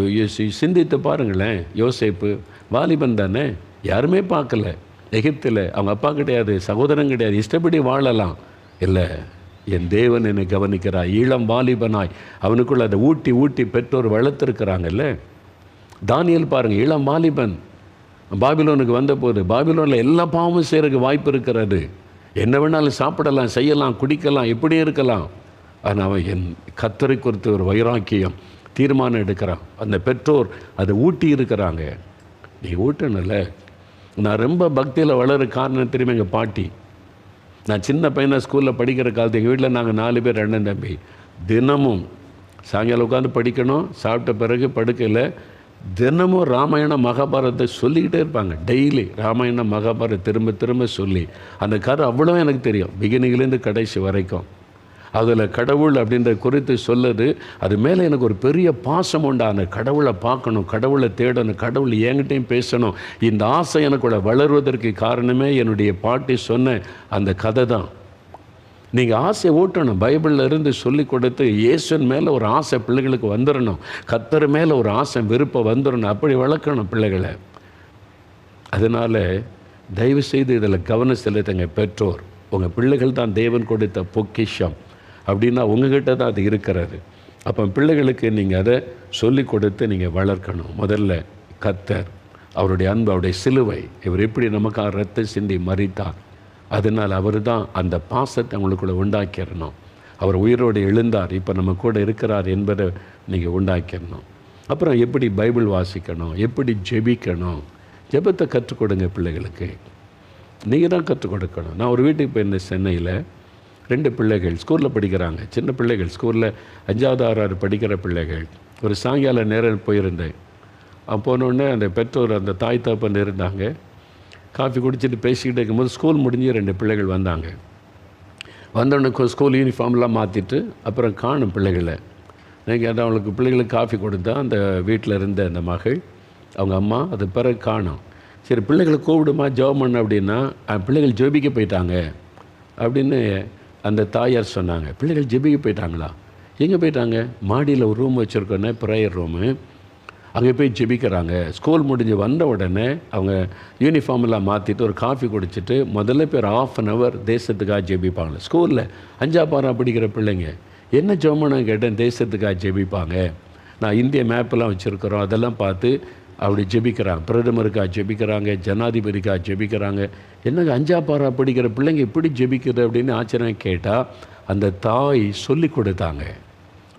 சிந்தித்து பாருங்களேன். யோசேப்பு வாலிபன் தானே, யாருமே பார்க்கல. எகிப்தில் அவங்க அப்பா கிடையாது, சகோதரன் கிடையாது, இஷ்டப்படி வாழலாம். இல்லை, என் தேவன் என்னை கவனிக்கிறார். இளம் வாலிபனாய் அவனுக்குள்ள அதை ஊட்டி பெற்றோர் வளர்த்துருக்கிறாங்கல்ல. தானியேல் பாருங்கள், இளம் வாலிபன் பாபிலோனுக்கு வந்தபோது, பாபிலோனில் எல்லா பாவமும் செய்கிறதுக்கு வாய்ப்பு இருக்கிறது. என்ன வேணாலும் சாப்பிடலாம், செய்யலாம், குடிக்கலாம், எப்படியும் இருக்கலாம். ஆனால் அவன் என் கர்த்தரை குறித்து ஒரு வைராக்கியம், தீர்மானம் எடுக்கிறான். அந்த பெற்றோர் அதை ஊட்டி இருக்கிறாங்க. நீ ஊட்டணும்ல. நான் ரொம்ப பக்தியில் வளர காரணம் தெரியுமா, எங்கள் பாட்டி. நான் சின்ன பையனாக ஸ்கூலில் படிக்கிற காலத்து எங்கள் வீட்டில் நாங்கள் 4 பேர், அண்ணன் தம்பி. தினமும் சாயங்காலம் உட்காந்து படிக்கணும், சாப்பிட்ட பிறகு படுக்கையில் தினமும் ராமாயணம் மகாபாரதத்தை சொல்லிக்கிட்டே இருப்பாங்க. டெய்லி ராமாயணம் மகாபாரதம் திரும்ப சொல்லி அந்த கதை அவ்வளோ எனக்கு தெரியும், பிகினிங்லேருந்து கடைசி வரைக்கும். அதில் கடவுள் அப்படின்ற குறித்து சொல்லுது. அது மேலே எனக்கு ஒரு பெரிய பாசம் உண்டான கடவுளை பார்க்கணும், கடவுளை தேடணும், கடவுள் என்கிட்டையும் பேசணும். இந்த ஆசை எனக்குள்ள வளர்வதற்கு காரணமே என்னுடைய பாட்டி சொன்ன அந்த கதை தான். நீங்கள் ஆசை ஊட்டணும். பைபிளில் இருந்து சொல்லி கொடுத்து இயேசுவின் மேலே ஒரு ஆசை பிள்ளைகளுக்கு வந்துடணும். கர்த்தர் மேலே ஒரு ஆசை விருப்பம் வந்துடணும். அப்படி வளர்க்கணும் பிள்ளைகளை. அதனால் தயவுசெய்து இதில் கவனம் செலுத்துங்க பெற்றோர். உங்கள் பிள்ளைகள் தான் தேவன் கொடுத்த பொக்கிஷம் அப்படின்னா உங்ககிட்ட தான் அது இருக்கிறது. அப்போ பிள்ளைகளுக்கு நீங்கள் அதை சொல்லி கொடுத்து நீங்கள் வளர்க்கணும். முதல்ல கர்த்தர், அவருடைய அன்பு, அவருடைய சிலுவை, இவர் எப்படி நமக்காக ரத்தம் சிந்தி மரித்தார், அதனால் அவர் தான் அந்த பாசத்தை அவங்களுக்குள்ளே உண்டாக்கிடணும். அவர் உயிரோடு எழுந்தார், இப்போ நம்ம கூட இருக்கிறார் என்பதை நீங்கள் உண்டாக்கிடணும். அப்புறம் எப்படி பைபிள் வாசிக்கணும், எப்படி ஜெபிக்கணும், ஜெபத்தை கற்றுக் கொடுங்க பிள்ளைகளுக்கு. நீங்கள் தான் கற்றுக் கொடுக்கணும். நான் ஒரு வீட்டுக்கு போயிருந்தேன் சென்னையில். 2 பிள்ளைகள் ஸ்கூலில் படிக்கிறாங்க, சின்ன பிள்ளைகள், ஸ்கூலில் 5வது 6வது படிக்கிற பிள்ளைகள். ஒரு சாயங்கால நேரம் போயிருந்தேன். போனோடனே அந்த பெற்றோர், அந்த தாய் தகப்பன் இருந்தாங்க. காஃபி குடிச்சிட்டு பேசிக்கிட்டு இருக்கும்போது ஸ்கூல் முடிஞ்சு 2 பிள்ளைகள் வந்தாங்க. வந்தோடனே ஸ்கூல் யூனிஃபார்ம்லாம் மாற்றிட்டு அப்புறம் காணும் பிள்ளைகளை. நீங்கள் அதை அவங்களுக்கு பிள்ளைகளுக்கு காஃபி கொடுத்தா அந்த வீட்டில் இருந்த அந்த மகள், அவங்க அம்மா, அது பிறகு காணும். சரி பிள்ளைகளை கூப்பிடுமா ஜெபம் பண்ண அப்படின்னா, பிள்ளைகள் ஜெபிக்க போயிட்டாங்க அப்படின்னு அந்த தாயார் சொன்னாங்க. பிள்ளைகள் ஜெபிக்க போயிட்டாங்களா? எங்கே போயிட்டாங்க? மாடியில் ஒரு ரூம் வச்சுருக்கோன்னே, ப்ரேயர் ரூமு, அங்கே போய் ஜெபிக்கிறாங்க. ஸ்கூல் முடிஞ்சு வந்த உடனே அவங்க யூனிஃபார்ம் எல்லாம் மாற்றிட்டு ஒரு காஃபி குடிச்சிட்டு முதல்ல பேர் 1/2 hour தேசத்துக்காக ஜெபிப்பாங்க. ஸ்கூலில் 5ஆம் 6ஆம் படிக்கிற பிள்ளைங்க என்ன ஜெபம்னு கேட்டேன். தேசத்துக்காக ஜெபிப்பாங்க. நான் இந்திய மேப்பெல்லாம் வச்சுருக்கிறோம், அதெல்லாம் பார்த்து அப்படி ஜெபிக்கிறாங்க. பிரதமருக்காக ஜெபிக்கிறாங்க, ஜனாதிபதிக்காக ஜெபிக்கிறாங்க. என்னங்க 5ஆம் 6ஆம் படிக்கிற பிள்ளைங்க இப்படி ஜெபிக்கிறது அப்படின்னு ஆச்சரியம் கேட்டால், அந்த தாய் சொல்லி கொடுத்தாங்க,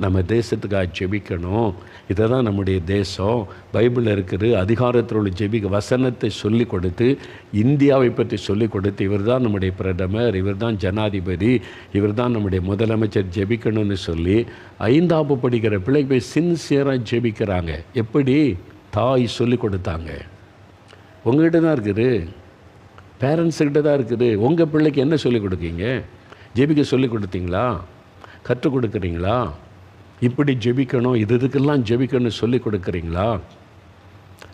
நம்ம தேசத்துக்காக ஜெபிக்கணும், இதை தான் நம்முடைய தேசம், பைபிளில் இருக்குது, அதிகாரத்தில் உள்ள ஜெபிக்க வசனத்தை சொல்லி கொடுத்து, இந்தியாவை பற்றி சொல்லி கொடுத்து, இவர் தான் நம்முடைய பிரதமர், இவர் தான் ஜனாதிபதி, இவர் தான் நம்முடைய முதலமைச்சர், ஜெபிக்கணும்னு சொல்லி 5ஆம் படிக்கிற பிள்ளைக்கு போய் சின்சியராக ஜெபிக்கிறாங்க. எப்படி? தாய் சொல்லி கொடுத்தாங்க. உங்கள்கிட்ட தான் இருக்குது, பேரண்ட்ஸுக்கிட்ட தான் இருக்குது. உங்கள் பிள்ளைக்கு என்ன சொல்லிக் கொடுக்கீங்க? ஜெபிக்க சொல்லி கொடுத்தீங்களா? கற்றுக் கொடுக்குறீங்களா? இப்படி ஜெபிக்கணும், இதுக்கெல்லாம் ஜெபிக்கணும்னு சொல்லி கொடுக்குறீங்களா?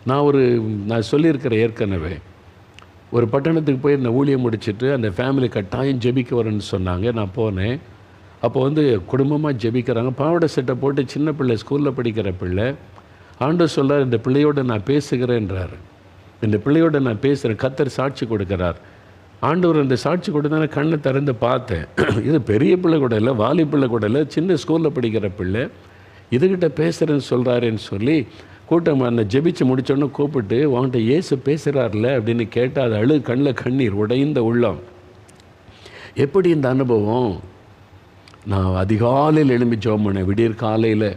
நான் சொல்லியிருக்கிறேன் ஏற்கனவே. ஒரு பட்டணத்துக்கு போய் இந்த ஊழியம் முடிச்சுட்டு அந்த ஃபேமிலி கட்டாயம் ஜெபிக்க வரேன்னு சொன்னாங்க. நான் போனேன். அப்போ குடும்பமாக ஜெபிக்கிறாங்க. பாவாடை சட்டை போட்டு சின்ன பிள்ளை, ஸ்கூலில் படிக்கிற பிள்ளை. ஆண்டவர் சொல்கிறார், இந்த பிள்ளையோடு நான் பேசுகிறேன்றார். இந்த பிள்ளையோடு நான் பேசுகிறேன். கர்த்தர் சாட்சி கொடுக்குறார். ஆண்டவர் அந்த சாட்சி கொடுத்தா கண்ணை திறந்து பார்த்தேன். இது பெரிய பிள்ளை கூட இல்லை, வாலி பிள்ளை கூட இல்லை, சின்ன ஸ்கூலில் படிக்கிற பிள்ளை. இதுகிட்ட பேசுகிறேன்னு சொல்கிறாருன்னு சொல்லி கூட்டம் அந்த ஜெபிச்சு முடித்தோன்னு கூப்பிட்டு, உன்கிட்ட இயேசு பேசுகிறார்ல அப்படின்னு கேட்டால், அது கண்ணில் கண்ணீர், உடைந்த உள்ளம். எப்படி இந்த அனுபவம்? நான் அதிகாலையில் எழும்பி ஜெபம் பண்ணேன். விடியற் காலையில்,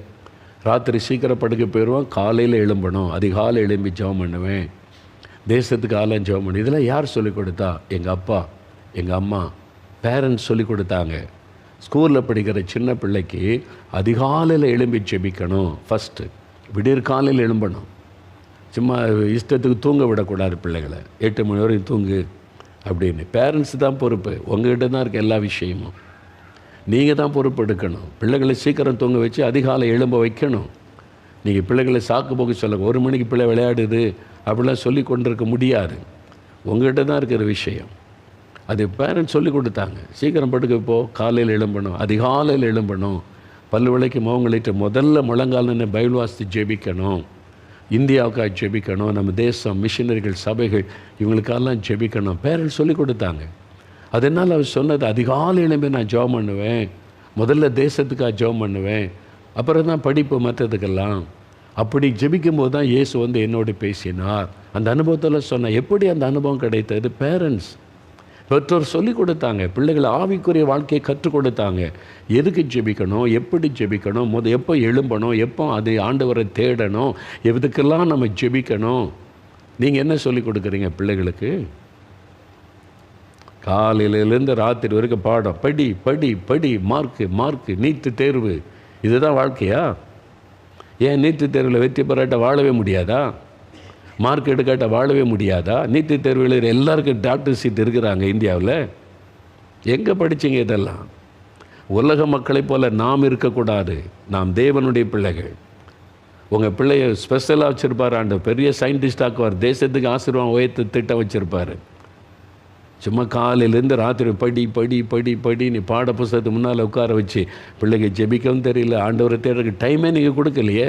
ராத்திரி சீக்கிரம் படுக்க போயிடுவேன், காலையில் எழும்பணும், அதிகாலை எழும்பி ஜெபம் பண்ணுவேன், தேசத்துக்கு ஆலம் ஜெபம் பண்ணி. இதெல்லாம் யார் சொல்லிக் கொடுத்தா? எங்கள் அப்பா, எங்கள் அம்மா, பேரண்ட்ஸ் சொல்லிக் கொடுத்தாங்க. ஸ்கூலில் படிக்கிற சின்ன பிள்ளைக்கு அதிகாலையில் எழும்பி ஜெபிக்கணும். ஃபஸ்ட்டு விடியற் காலையில் எழும்பணும். சும்மா இஷ்டத்துக்கு தூங்க விடக்கூடாது பிள்ளைகளை. 8 மணி வரைக்கும் தூங்கு அப்படின்னு. பேரண்ட்ஸ் தான் பொறுப்பு. உங்கள்கிட்ட தான் இருக்க எல்லா விஷயமும். நீங்கள் தான் பொறுப்பு எடுக்கணும். பிள்ளைகளை சீக்கிரம் தூங்க வச்சு அதிகாலை எழும்ப வைக்கணும். நீங்கள் பிள்ளைகளை சாக்கு போக்கு சொல்லுங்க. 1 மணிக்கு பிள்ளை விளையாடுது அப்படிலாம் சொல்லி கொண்டிருக்க முடியாது. உங்கள்கிட்ட தான் இருக்கிற விஷயம். அது பேரண்ட்ஸ் சொல்லி கொடுத்தாங்க. சீக்கிரம் படுக்க போ, காலையில் எழும்பணும், அதிகாலையில் எழும்பணும், பல்லு விளக்கி முகங்களிட்டு முதல்ல முழங்கால் நின்று பைபிள் வாசித்து ஜெபிக்கணும், இந்தியாவுக்காக ஜெபிக்கணும், நம்ம தேசம், மிஷினரிகள், சபைகள், இவங்களுக்கெல்லாம் ஜெபிக்கணும். பேரண்ட்ஸ் சொல்லி கொடுத்தாங்க. அதனால் அவர் சொன்னது, அதிகாலை எழும்பி நான் ஜெபம் பண்ணுவேன், முதல்ல தேசத்துக்காக ஜெபம் பண்ணுவேன், அப்புறம் தான் படிப்பு மற்றதுக்கெல்லாம். அப்படி ஜெபிக்கும்போது தான் இயேசு என்னோடு பேசினார். அந்த அனுபவத்தில் சொன்ன. எப்படி அந்த அனுபவம் கிடைத்தது? பேரண்ட்ஸ், பெற்றோர் சொல்லிக் கொடுத்தாங்க. பிள்ளைகள் ஆவிக்குரிய வாழ்க்கையை கற்றுக் கொடுத்தாங்க. எதுக்கு ஜெபிக்கணும், எப்படி ஜெபிக்கணும், எப்போ எழும்பணும், எப்போ அது ஆண்டவரை தேடணும், எதுக்கெல்லாம் நம்ம ஜெபிக்கணும். நீங்கள் என்ன சொல்லிக் கொடுக்குறீங்க பிள்ளைகளுக்கு? காலையிலேருந்து ராத்திரி வரைக்கும் பாடம், படி படி படி, மார்க்கு, நீட்டு தேர்வு, இதுதான் வாழ்க்கையா? ஏன் நீட்டு தேர்வில் வெற்றி பெறாட்ட வாழவே முடியாதா? மார்க் எடுக்காட்ட வாழவே முடியாதா? நீட்டு தேர்வில் எல்லாருக்கும் டாக்டர் சீட் இருக்கிறாங்க இந்தியாவில். எங்கே படித்தீங்க இதெல்லாம்? உலக மக்களைப் போல நாம் இருக்கக்கூடாது. நாம் தேவனுடைய பிள்ளைகள். உங்கள் பிள்ளைய ஸ்பெஷலாக வச்சுருப்பார் ஆண்டவர், பெரிய சயின்டிஸ்டாக்குவார், தேசத்துக்கு ஆசீர்வாதம் உயர்த்து திட்டம் வச்சுருப்பார். சும்மா காலையிலேருந்து ராத்திரி படி படி படி படி நீ பாட புஸ்தகத்துக்கு முன்னால் உட்கார வச்சு பிள்ளைங்க ஜெபிக்கவும் தெரியல, ஆண்டவரை தேடுறதுக்கு டைமே நீங்கள் கொடுக்கலையே.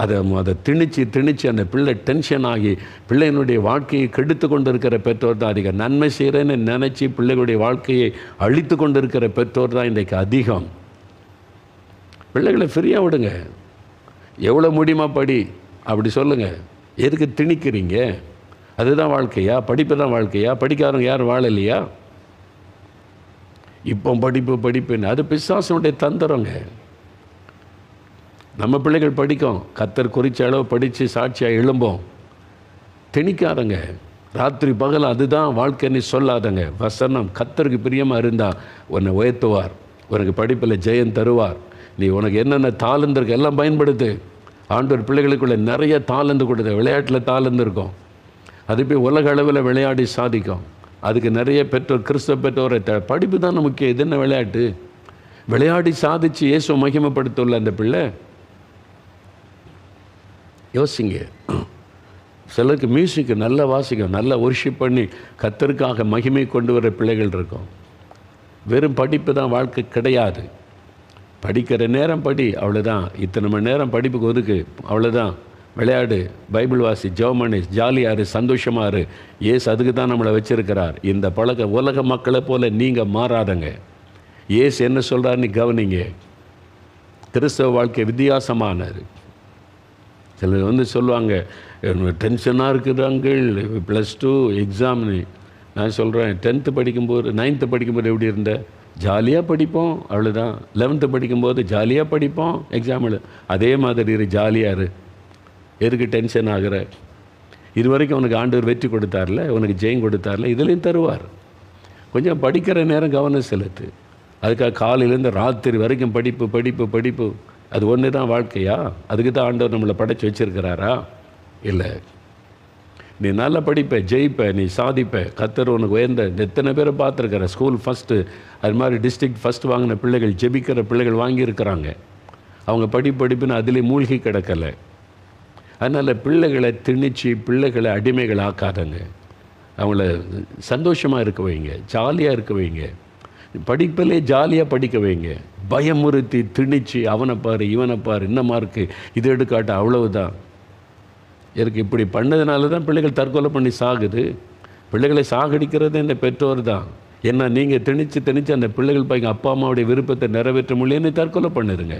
அதை திணிச்சு அந்த பிள்ளை டென்ஷன் ஆகி பிள்ளைகளுடைய வாழ்க்கையை கெடுத்து கொண்டு இருக்கிற பெற்றோர் தான் அதிகம். நன்மை செய்கிறேன்னு நினச்சி பிள்ளைகளுடைய வாழ்க்கையை அழித்து கொண்டு இருக்கிற பெற்றோர் தான் இன்றைக்கு அதிகம். பிள்ளைகளை ஃப்ரீயாக விடுங்க, எவ்வளோ முடியுமா படி அப்படி சொல்லுங்கள். எதுக்கு திணிக்கிறீங்க? அதுதான் வாழ்க்கையா? படிப்பு தான் வாழ்க்கையா? படிக்காரங்க யாரும் வாழலையா? இப்போ படிப்புன்னு அது பிசாசனுடைய தந்திரங்க. நம்ம பிள்ளைகள் படிக்கும், கர்த்தர் குறித்த அளவு படித்து சாட்சியாக எழும்போம். திணிக்காதங்க, ராத்திரி பகல் அதுதான் வாழ்க்கைன்னு சொல்லாதங்க. வசனம் கர்த்தருக்கு பிரியமாக இருந்தால் உன்னை உயர்த்துவார், உனக்கு படிப்பில் ஜெயம் தருவார். நீ உனக்கு என்னென்ன தாளந்து இருக்கு எல்லாம் பயன்படுத்து. ஆண்டவர் பிள்ளைகளுக்குள்ளே நிறைய தாளந்து கொடுத்து, விளையாட்டில் தாளந்து இருக்கும், அது போய் உலக அளவில் விளையாடி சாதிக்கும். அதுக்கு நிறைய பெற்றோர், கிறிஸ்தவ பெற்றோரை படிப்பு தானே முக்கியம், இது என்ன விளையாட்டு? விளையாடி சாதித்து இயேசுவை மகிமைப்படுத்தல அந்த பிள்ளை. யோசிங்க. சிலருக்கு மியூசிக்கு நல்லா வாசிக்கும், நல்லா ஒர்ஷிப் பண்ணி கர்த்தருக்காக மகிமை கொண்டு வர பிள்ளைகள் இருக்கும். வெறும் படிப்பு தான் வாழ்க்கை கிடையாது. படிக்கிற நேரம் படி, அவ்வளோதான். இத்தனை மணி நேரம் படிப்புக்கு ஒதுக்கு, அவ்வளோதான். விளையாடு, பைபிள் வாசி, ஜெபம் பண்ணி, ஜாலியாரு, சந்தோஷமாரு. ஏசு அதுக்கு தான் நம்மளை வச்சிருக்கிறார். இந்த பழக்க உலக மக்களை போல நீங்கள் மாறாதங்க. ஏசு என்ன சொல்கிறாருன்னு கவனிங்க. கிறிஸ்தவ வாழ்க்கை வித்தியாசமானது. சிலர் சொல்லுவாங்க, டென்ஷனாக இருக்குதாங்கள் +2 எக்ஸாம்னு. நான் சொல்கிறேன், 10th படிக்கும்போது 9th படிக்கும்போது எப்படி இருந்த? ஜாலியாக படிப்போம், அவ்வளோதான். 11th படிக்கும்போது ஜாலியாக படிப்போம், எக்ஸாமில் அதே மாதிரி ஜாலியாக இரு. எதுக்கு டென்ஷன் ஆகிற? இது வரைக்கும் உனக்கு ஆண்டவர் வெற்றி கொடுத்தார்ல, உனக்கு ஜெயம் கொடுத்தார்ல, இதுலேயும் தருவார். கொஞ்சம் படிக்கிற நேரம் கவனம் செலுத்து. அதுக்காக காலையிலேருந்து ராத்திரி வரைக்கும் படிப்பு அது ஒன்று தான் வாழ்க்கையா? அதுக்கு தான் ஆண்டவர் நம்மளை படைச்சி வச்சுருக்கிறாரா? இல்லை. நீ நல்லா படிப்ப, ஜெயிப்ப, நீ சாதிப்ப, கர்த்தர் உனக்கு உயர்ந்த எத்தனை பேரை பார்த்துருக்கிற. ஸ்கூல் ஃபஸ்ட்டு, அது மாதிரி டிஸ்ட்ரிக்ட் ஃபஸ்ட்டு வாங்கின பிள்ளைகள், ஜெபிக்கிற பிள்ளைகள் வாங்கியிருக்கிறாங்க. அவங்க படிப்புன்னு அதிலே மூழ்கி கிடக்கலை. அதனால் பிள்ளைகளை திணிச்சு பிள்ளைகளை அடிமைகள் ஆக்காதங்க. அவங்கள சந்தோஷமாக இருக்க வைங்க, ஜாலியாக இருக்க வைங்க. படிப்பிலே ஜாலியாக படிக்க வைங்க. பயமுறுத்தி திணிச்சு அவனை பாரு, இவனை பாரு, இந்த மார்க்கு, இது எடுக்காட்ட, அவ்வளவுதான். எனக்கு இப்படி பண்ணதுனால தான் பிள்ளைகள் தற்கொலை பண்ணி சாகுது. பிள்ளைகளை சாகடிக்கிறது இந்த பெற்றோர் தான். ஏன்னா நீங்கள் திணிச்சு அந்த பிள்ளைகள் பையன் அப்பா அம்மாவுடைய விருப்பத்தை நிறைவேற்ற முடியலன்னு தற்கொலை பண்ணுதுங்க.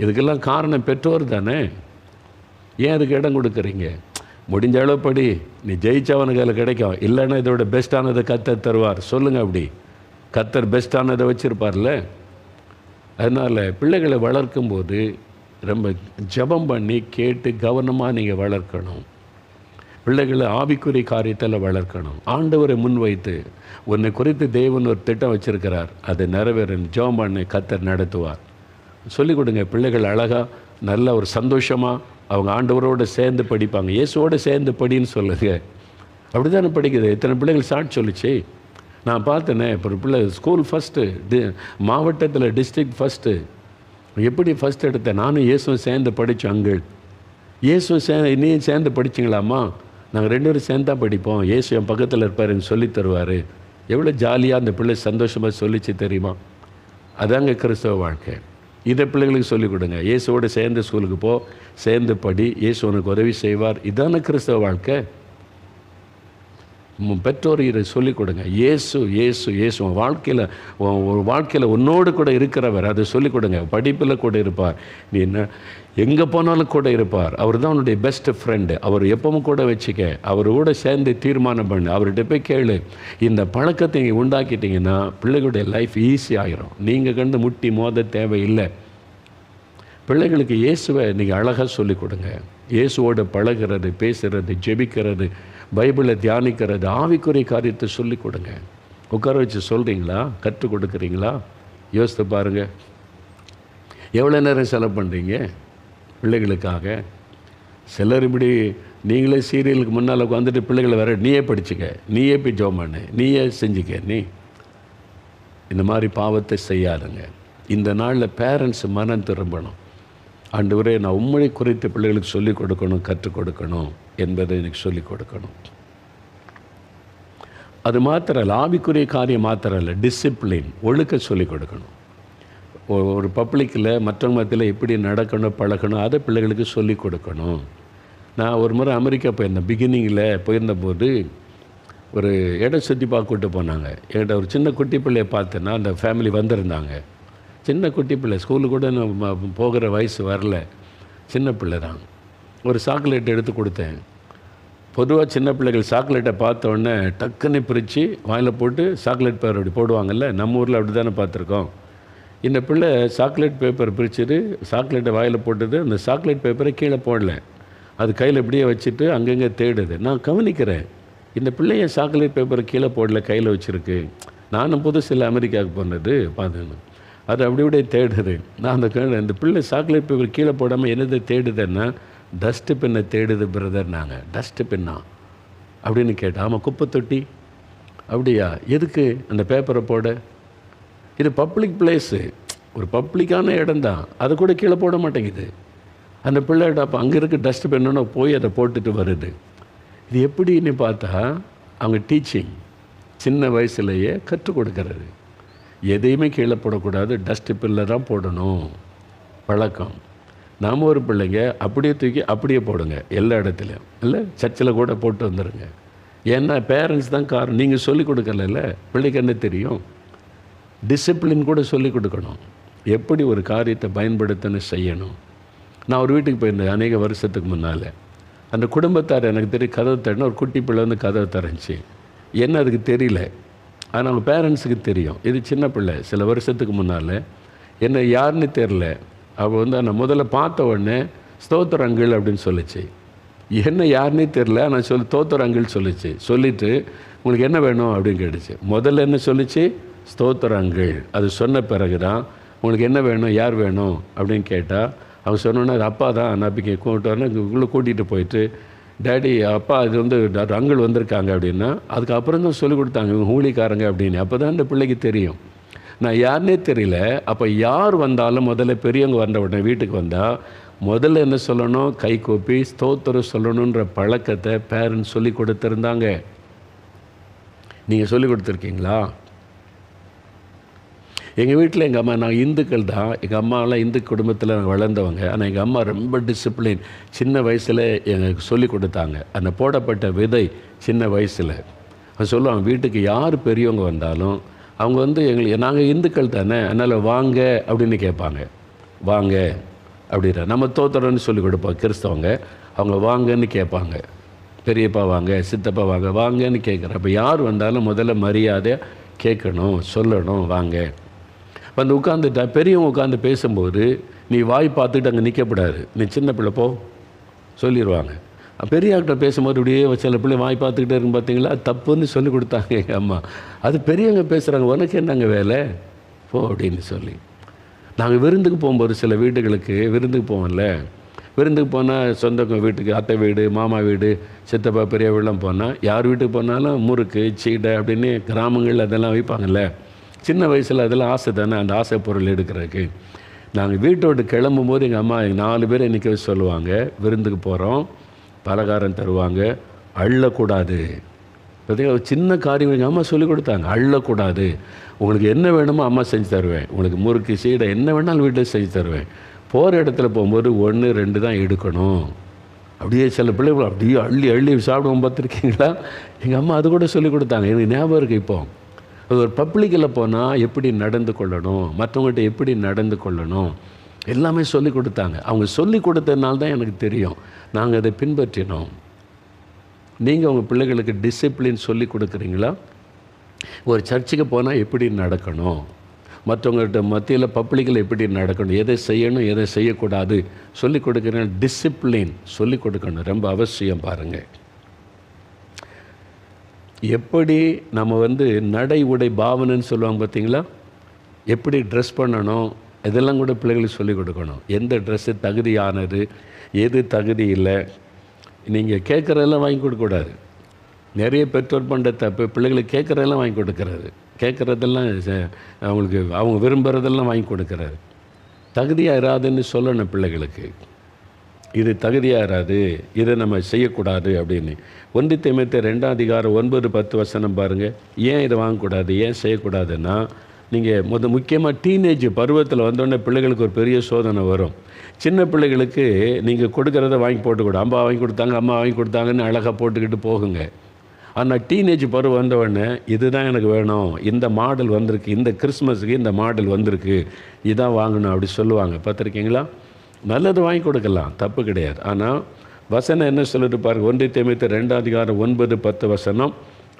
இதுக்கெல்லாம் காரணம் பெற்றோர் தானே. ஏன் அதுக்கு இடம் கொடுக்குறீங்க? முடிஞ்ச அளவு படி, நீ ஜெயிச்சவனுக்கு அதில் கிடைக்கும். இல்லைன்னா இதோட பெஸ்ட்டானதை கர்த்தர் தருவார். சொல்லுங்கள், அப்படி கர்த்தர் பெஸ்ட்டானதை வச்சுருப்பார்ல. அதனால் பிள்ளைகளை வளர்க்கும்போது ரொம்ப ஜெபம் பண்ணி கேட்டு கவனமாக நீங்கள் வளர்க்கணும். பிள்ளைகளை ஆவிக்குரிய காரியத்தில் வளர்க்கணும். ஆண்டவரை முன்வைத்து, உன்னை குறித்து தேவன் ஒரு திட்டம் வச்சுருக்கிறார், அதை நிறைவேறணும், ஜெபம் பண்ணி கர்த்தர் நடத்துவார். சொல்லிக் கொடுங்க. பிள்ளைகள் அழகாக நல்ல ஒரு சந்தோஷமாக அவங்க ஆண்டவரோடு சேர்ந்து படிப்பாங்க. இயேசுவோடு சேர்ந்து படின்னு சொல்லுங்க. அப்படி தானே படிக்குது. எத்தனை பிள்ளைகள் சாட்சி சொல்லிச்சு. நான் பார்த்தேனே, இப்போ ஒரு பிள்ளை ஸ்கூல் ஃபஸ்ட்டு, மாவட்டத்தில் டிஸ்ட்ரிக்ட் ஃபஸ்ட்டு. எப்படி ஃபஸ்ட் எடுத்தேன்? நானும் இயேசுவும் சேர்ந்து படித்தோம். அங்கள் இயேசுவும் நீயும் சேர்ந்து படிச்சிங்களாம்மா? நாங்கள் 2 பேரும் சேர்ந்தா படிப்போம், இயேசு என் பக்கத்தில் இருப்பாருன்னு சொல்லி தருவார். எவ்வளோ ஜாலியாக அந்த பிள்ளை சந்தோஷமாக சொல்லிச்சு தெரியுமா? அதாங்க கிறிஸ்தவ வாழ்க்கை. இதை பிள்ளைகளுக்கு சொல்லிக் கொடுங்க. இயேசுவோடு சேர்ந்து ஸ்கூலுக்கு போ, சேர்ந்து படி, இயேசு உனக்கு உதவி செய்வார். இதான கிறிஸ்தவ வாழ்க்கை. பெற்றோர் இதை சொல்லிக் கொடுங்க. இயேசு இயேசு இயேசு உன் வாழ்க்கையில் உன்னோடு கூட இருக்கிறவர். அதை சொல்லிக் கொடுங்க. படிப்பில் கூட இருப்பார். நீ என்ன எங்கே போனாலும் கூட இருப்பார். அவர் தான் உன்னுடைய பெஸ்ட் ஃப்ரெண்டு. அவர் எப்பவும் கூட வச்சுக்க. அவரோட சேர்ந்து தீர்மானம் பண்ணு. அவர்கிட்ட போய் கேளு. இந்த பழக்கத்தை நீங்கள் உண்டாக்கிட்டீங்கன்னா பிள்ளைகளுடைய லைஃப் ஈஸி ஆகிரும். நீங்கள் கண்டு முட்டி மோத தேவையில்லை. பிள்ளைகளுக்கு இயேசுவை நீங்கள் அழகாக சொல்லிக் கொடுங்க. இயேசுவோடு பழகிறது, பேசுகிறது, ஜெபிக்கிறது, பைபிளை தியானிக்கிறது, ஆவிக்குரிய காரியத்தை சொல்லிக் கொடுங்க. உட்கார வச்சு சொல்கிறீங்களா? கற்றுக் கொடுக்குறீங்களா? யோசித்து பாருங்கள். எவ்வளோ நேரம் செலவு பண்ணுறீங்க பிள்ளைகளுக்காக? சிலர் இப்படி நீங்களே சீரியலுக்கு முன்னால் உட்காந்துட்டு பிள்ளைகளை நீயே படிச்சுக்க, நீயே போய் ஜெபம் பண்ணு, நீயே செஞ்சுக்க. இந்த மாதிரி பாவத்தை செய்யாதுங்க. இந்த நாளில் பேரண்ட்ஸ் மனம் திரும்பணும். ஆண்டவரே, நான் உம்மை குறித்து பிள்ளைகளுக்கு சொல்லிக் கொடுக்கணும், கற்றுக் கொடுக்கணும் என்பதை எனக்கு சொல்லிக் கொடுக்கணும். அது மாத்திரம் இல்லை, ஆவிக்குரிய காரியம் மாத்திரம் இல்லை, டிசிப்ளின், ஒழுக்க சொல்லிக் கொடுக்கணும். ஒரு பப்ளிக்கில் மற்றவங்க மத்தியில் எப்படி நடக்கணும், பழகணும், அதை பிள்ளைகளுக்கு சொல்லிக் கொடுக்கணும். நான் ஒரு முறை அமெரிக்கா போயிருந்தேன். பிகினிங்கில் போயிருந்தபோது ஒரு இடம் சுற்றி பார்க்க கூட்டு போனாங்க. என்கிட்ட ஒரு சின்ன குட்டி பிள்ளையை பார்த்தேன்னா, அந்த ஃபேமிலி வந்திருந்தாங்க. சின்ன குட்டி பிள்ளை, ஸ்கூலுக்கு கூட போகிற வயசு வரல, சின்ன பிள்ளை தான். ஒரு சாக்லேட் எடுத்து கொடுத்தேன். பொதுவாக சின்ன பிள்ளைகள் சாக்லேட்டை பார்த்த உடனே டக்குன்னு பிரித்து வாயில் போட்டு சாக்லேட் பேப்பர் அப்படி போடுவாங்கல்ல, நம்ம ஊரில் அப்படி தானே பார்த்துருக்கோம். இந்த பிள்ளை சாக்லேட் பேப்பர் பிரிச்சுட்டு சாக்லேட்டை வாயில் போட்டது, அந்த சாக்லேட் பேப்பரை கீழே போடல, அது கையில் இப்படியே வச்சுட்டு அங்கங்கே தேடுது. நான் கவனிக்கிறேன், இந்த பிள்ளைய சாக்லேட் பேப்பரை கீழே போடல, கையில் வச்சுருக்கு. நானும் புதுசில் அமெரிக்காவுக்கு போனது பார்த்துக்கணும். அது அப்படி இப்படியே தேடுது. நான் இந்த பிள்ளை சாக்லேட் பேப்பர் கீழே போடாமல் என்னதை தேடுதுன்னா, டஸ்ட்டு பின்னை தேடுது பிரதர். நாங்கள் டஸ்ட்டு பின்னா அப்படின்னு கேட்டேன். ஆமாம், குப்பை தொட்டி. அப்படியா, எதுக்கு அந்த பேப்பரை போட? இது பப்ளிக் பிளேஸு, ஒரு பப்ளிக்கான இடம் தான், அதை கூட கீழே போட மாட்டேங்குது அந்த பிள்ளைகிட்ட. அப்போ அங்கே இருக்க டஸ்ட் பின்னு போய் அதை போட்டுட்டு வருது. இது எப்படின்னு பார்த்தா அவங்க டீச்சிங், சின்ன வயசுலேயே கற்றுக் கொடுக்கறது. எதையுமே கீழே போடக்கூடாது, டஸ்ட் பின்னில் தான் போடணும் பழக்கம். நாம் ஒரு பிள்ளைங்க அப்படியே தூக்கி அப்படியே போடுங்க எல்லா இடத்துலையும், இல்லை சர்ச்சில் கூட போட்டு வந்துடுங்க. ஏன்னா பேரண்ட்ஸ் தான் காரணம். நீங்கள் சொல்லிக் கொடுக்கல, பிள்ளைக்கு என்ன தெரியும்? டிசிப்ளின் கூட சொல்லிக் கொடுக்கணும், எப்படி ஒரு காரியத்தை பயன்படுத்தணும், செய்யணும். நான் ஒரு வீட்டுக்கு போயிருந்தேன் அநேக வருஷத்துக்கு முன்னால். அந்த குடும்பத்தார் எனக்கு தெரியும் கதவு தரணும், ஒரு குட்டி பிள்ளை வந்து கதவை தரஞ்சி. என்ன அதுக்கு தெரியல, ஆனால் அவங்க பேரண்ட்ஸுக்கு தெரியும். இது சின்ன பிள்ளை, சில வருஷத்துக்கு முன்னால். என்ன யாருன்னு தெரில. அவள் வந்து நான் முதல்ல பார்த்த உடனே ஸ்தோத்திர அங்கிள் அப்படின்னு சொல்லிச்சு. என்ன யாருன்னே தெரில, நான் ஸ்தோத்திர அங்கிள் சொல்லிச்சு. சொல்லிவிட்டு உங்களுக்கு என்ன வேணும் அப்படின்னு கேட்டுச்சு. முதல்ல என்ன சொல்லிச்சு? ஸ்தோத்திர அங்கிள். அது சொன்ன பிறகு தான் உங்களுக்கு என்ன வேணும், யார் வேணும் அப்படின்னு கேட்டால், அவங்க சொன்னோன்னே அது அப்பா தான். நான் இப்போ கூப்பிட்டு வரேன், உள்ளே கூட்டிகிட்டு போயிட்டு, டேடி அப்பா இது வந்து அங்கிள் வந்திருக்காங்க அப்படின்னா, அதுக்கப்புறம் தான் சொல்லிக் கொடுத்தாங்க இவங்க ஊழிக்காரங்க அப்படின்னு. அப்போ தான் இந்த பிள்ளைக்கு தெரியும். நான் யாருன்னே தெரியல. அப்போ யார் வந்தாலும் முதல்ல பெரியவங்க வந்த உடனே வீட்டுக்கு வந்தால் முதல்ல என்ன சொல்லணும்? கை கூப்பி ஸ்தோத்திரம் சொல்லணுன்ற பழக்கத்தை பேரண்ட்ஸ் சொல்லி கொடுத்துருந்தாங்க. நீங்கள் சொல்லி கொடுத்துருக்கீங்களா? எங்கள் வீட்டில் எங்கள் அம்மா, நாங்கள் இந்துக்கள் தான், எங்கள் அம்மாவெலாம் இந்து குடும்பத்தில் நாங்கள் வளர்ந்தவங்க. ஆனால் எங்கள் அம்மா ரொம்ப டிசிப்ளின். சின்ன வயசில் எங்களுக்கு சொல்லி கொடுத்தாங்க. அந்த போடப்பட்ட விதை சின்ன வயசில் அது சொல்லுவாங்க. வீட்டுக்கு யார் பெரியவங்க வந்தாலும் அவங்க வந்து எங்களுக்கு, நாங்கள் இந்துக்கள் தானே, அதனால் வாங்க அப்படின்னு கேட்பாங்க. வாங்க அப்படின்ற நம்ம தோத்திரன்னு சொல்லி கொடுப்போம் கிறிஸ்தவங்க. அவங்க வாங்கன்னு கேட்பாங்க. பெரியப்பா வாங்க, சித்தப்பா வாங்க, வாங்கன்னு கேட்குறேன். அப்போ யார் வந்தாலும் முதல்ல மரியாதையாக கேட்கணும், சொல்லணும் வாங்க. வந்து உட்காந்துட்டா பெரியவங்க உட்காந்து பேசும்போது நீ வாய் பார்த்துட்டு அங்கே நிற்கக்கூடாது, நீ சின்ன பிள்ளை போ சொல்லிடுவாங்க. பெரியாக்கிட்ட பேசும்போது இப்படியே சில பிள்ளை வாய் பார்த்துக்கிட்டே இருக்கும். பார்த்தீங்களா, தப்புன்னு சொல்லி கொடுத்தாங்க எங்கள் அம்மா. அது பெரியவங்க பேசுகிறாங்க, உனக்கு என்னங்க வேலை போ அப்படின்னு சொல்லி. நாங்கள் விருந்துக்கு போகும்போது சில வீடுகளுக்கு விருந்துக்கு போவோம்ல, விருந்துக்கு போனால் சொந்தங்க வீட்டுக்கு, அத்தை வீடு, மாமா வீடு, சித்தப்பா பெரிய வீடெலாம் போனால் யார் வீட்டுக்கு போனாலும் முறுக்கு, சீடை அப்படின்னு கிராமங்கள் அதெல்லாம் வைப்பாங்கல்ல. சின்ன வயசில் அதெல்லாம் ஆசை தானே, அந்த ஆசை பொருள் எடுக்கிறதுக்கு. நாங்கள் வீட்டோடு கிளம்பும்போது எங்கள் அம்மா 4 பேரை நிற்க வச்சு சொல்லுவாங்க, விருந்துக்கு போகிறோம், பலகாரம் தருவாங்க, அள்ளக்கூடாது. பார்த்தீங்கன்னா ஒரு சின்ன காரியம் எங்கள் அம்மா சொல்லிக் கொடுத்தாங்க. அள்ளக்கூடாது, உங்களுக்கு என்ன வேணுமோ அம்மா செஞ்சு தருவேன், உங்களுக்கு முறுக்கு சீடை என்ன வேணாலும் வீட்டில் செஞ்சு தருவேன். போகிற இடத்துல போகும்போது 1, 2 தான் எடுக்கணும். அப்படியே சில பிள்ளைகள் அப்படியே அள்ளி அள்ளி சாப்பிடுவோம், பார்த்துருக்கீங்களா? எங்கள் அம்மா அது கூட சொல்லிக் கொடுத்தாங்க, எனக்கு ஞாபகம் இருக்குது. இப்போ ஒரு பப்ளிக்கில் போனால் எப்படி நடந்து கொள்ளணும், மற்றவங்கள்ட்ட எப்படி நடந்து கொள்ளணும், எல்லாமே சொல்லிக் கொடுத்தாங்க. அவங்க சொல்லிக் கொடுத்ததுனால தான் எனக்கு தெரியும், நாங்கள் அதை பின்பற்றினோம். நீங்கள் உங்கள் பிள்ளைகளுக்கு டிசிப்ளின் சொல்லிக் கொடுக்குறீங்களா? ஒரு சர்ச்சுக்கு போனால் எப்படி நடக்கணும், மற்றவங்கள்ட்ட மத்தியில் பப்ளிக்கில் எப்படி நடக்கணும், எதை செய்யணும் எதை செய்யக்கூடாது சொல்லிக் கொடுக்குறேன். டிசிப்ளின் சொல்லிக் கொடுக்கணும், ரொம்ப அவசியம். பாருங்கள், எப்படி நம்ம வந்து நடை உடை பாவனைன்னு சொல்லுவாங்க பார்த்தீங்களா, எப்படி ட்ரெஸ் பண்ணணும், இதெல்லாம் கூட பிள்ளைகளுக்கு சொல்லிக் கொடுக்கணும். எந்த ட்ரெஸ்ஸு தகுதியானது, எது தகுதி இல்லை. நீங்கள் கேட்குறதெல்லாம் வாங்கி கொடுக்கக்கூடாது. நிறைய பெற்றோர் பண்ணுற தப்பு, பிள்ளைகளுக்கு கேட்குறதெல்லாம் வாங்கி கொடுக்கறது. கேட்குறதெல்லாம் அவங்களுக்கு அவங்க விரும்புகிறதெல்லாம் வாங்கி கொடுக்குறாரு. தகுதியாக இராதுன்னு சொல்லணும் பிள்ளைகளுக்கு. இது தகுதியாக இராது, இதை நம்ம செய்யக்கூடாது அப்படின்னு. 1 தீமோத்தேயு 2:9-10 பாருங்கள். ஏன் இதை வாங்கக்கூடாது, ஏன் செய்யக்கூடாதுன்னா, நீங்கள் முக்கியமாக டீனேஜ் பருவத்தில் வந்தோடனே பிள்ளைகளுக்கு ஒரு பெரிய சோதனை வரும். சின்ன பிள்ளைகளுக்கு நீங்கள் கொடுக்குறத வாங்கி போட்டுக்கூட, அம்மா வாங்கி கொடுத்தாங்க, அம்மா வாங்கி கொடுத்தாங்கன்னு அழகாக போட்டுக்கிட்டு போகுங்க. ஆனால் டீனேஜ் பருவம் வந்தவுடனே இதுதான் எனக்கு வேணும், இந்த மாடல் வந்திருக்கு, இந்த கிறிஸ்மஸுக்கு இந்த மாடல் வந்திருக்கு, இதான் வாங்கணும் அப்படி சொல்லுவாங்க. பார்த்துருக்கீங்களா? நல்லது வாங்கி கொடுக்கலாம், தப்பு கிடையாது. ஆனால் வசனம் என்ன சொல்லிட்டு பாருங்கள். 1 தீமோத்தேயு 2:9-10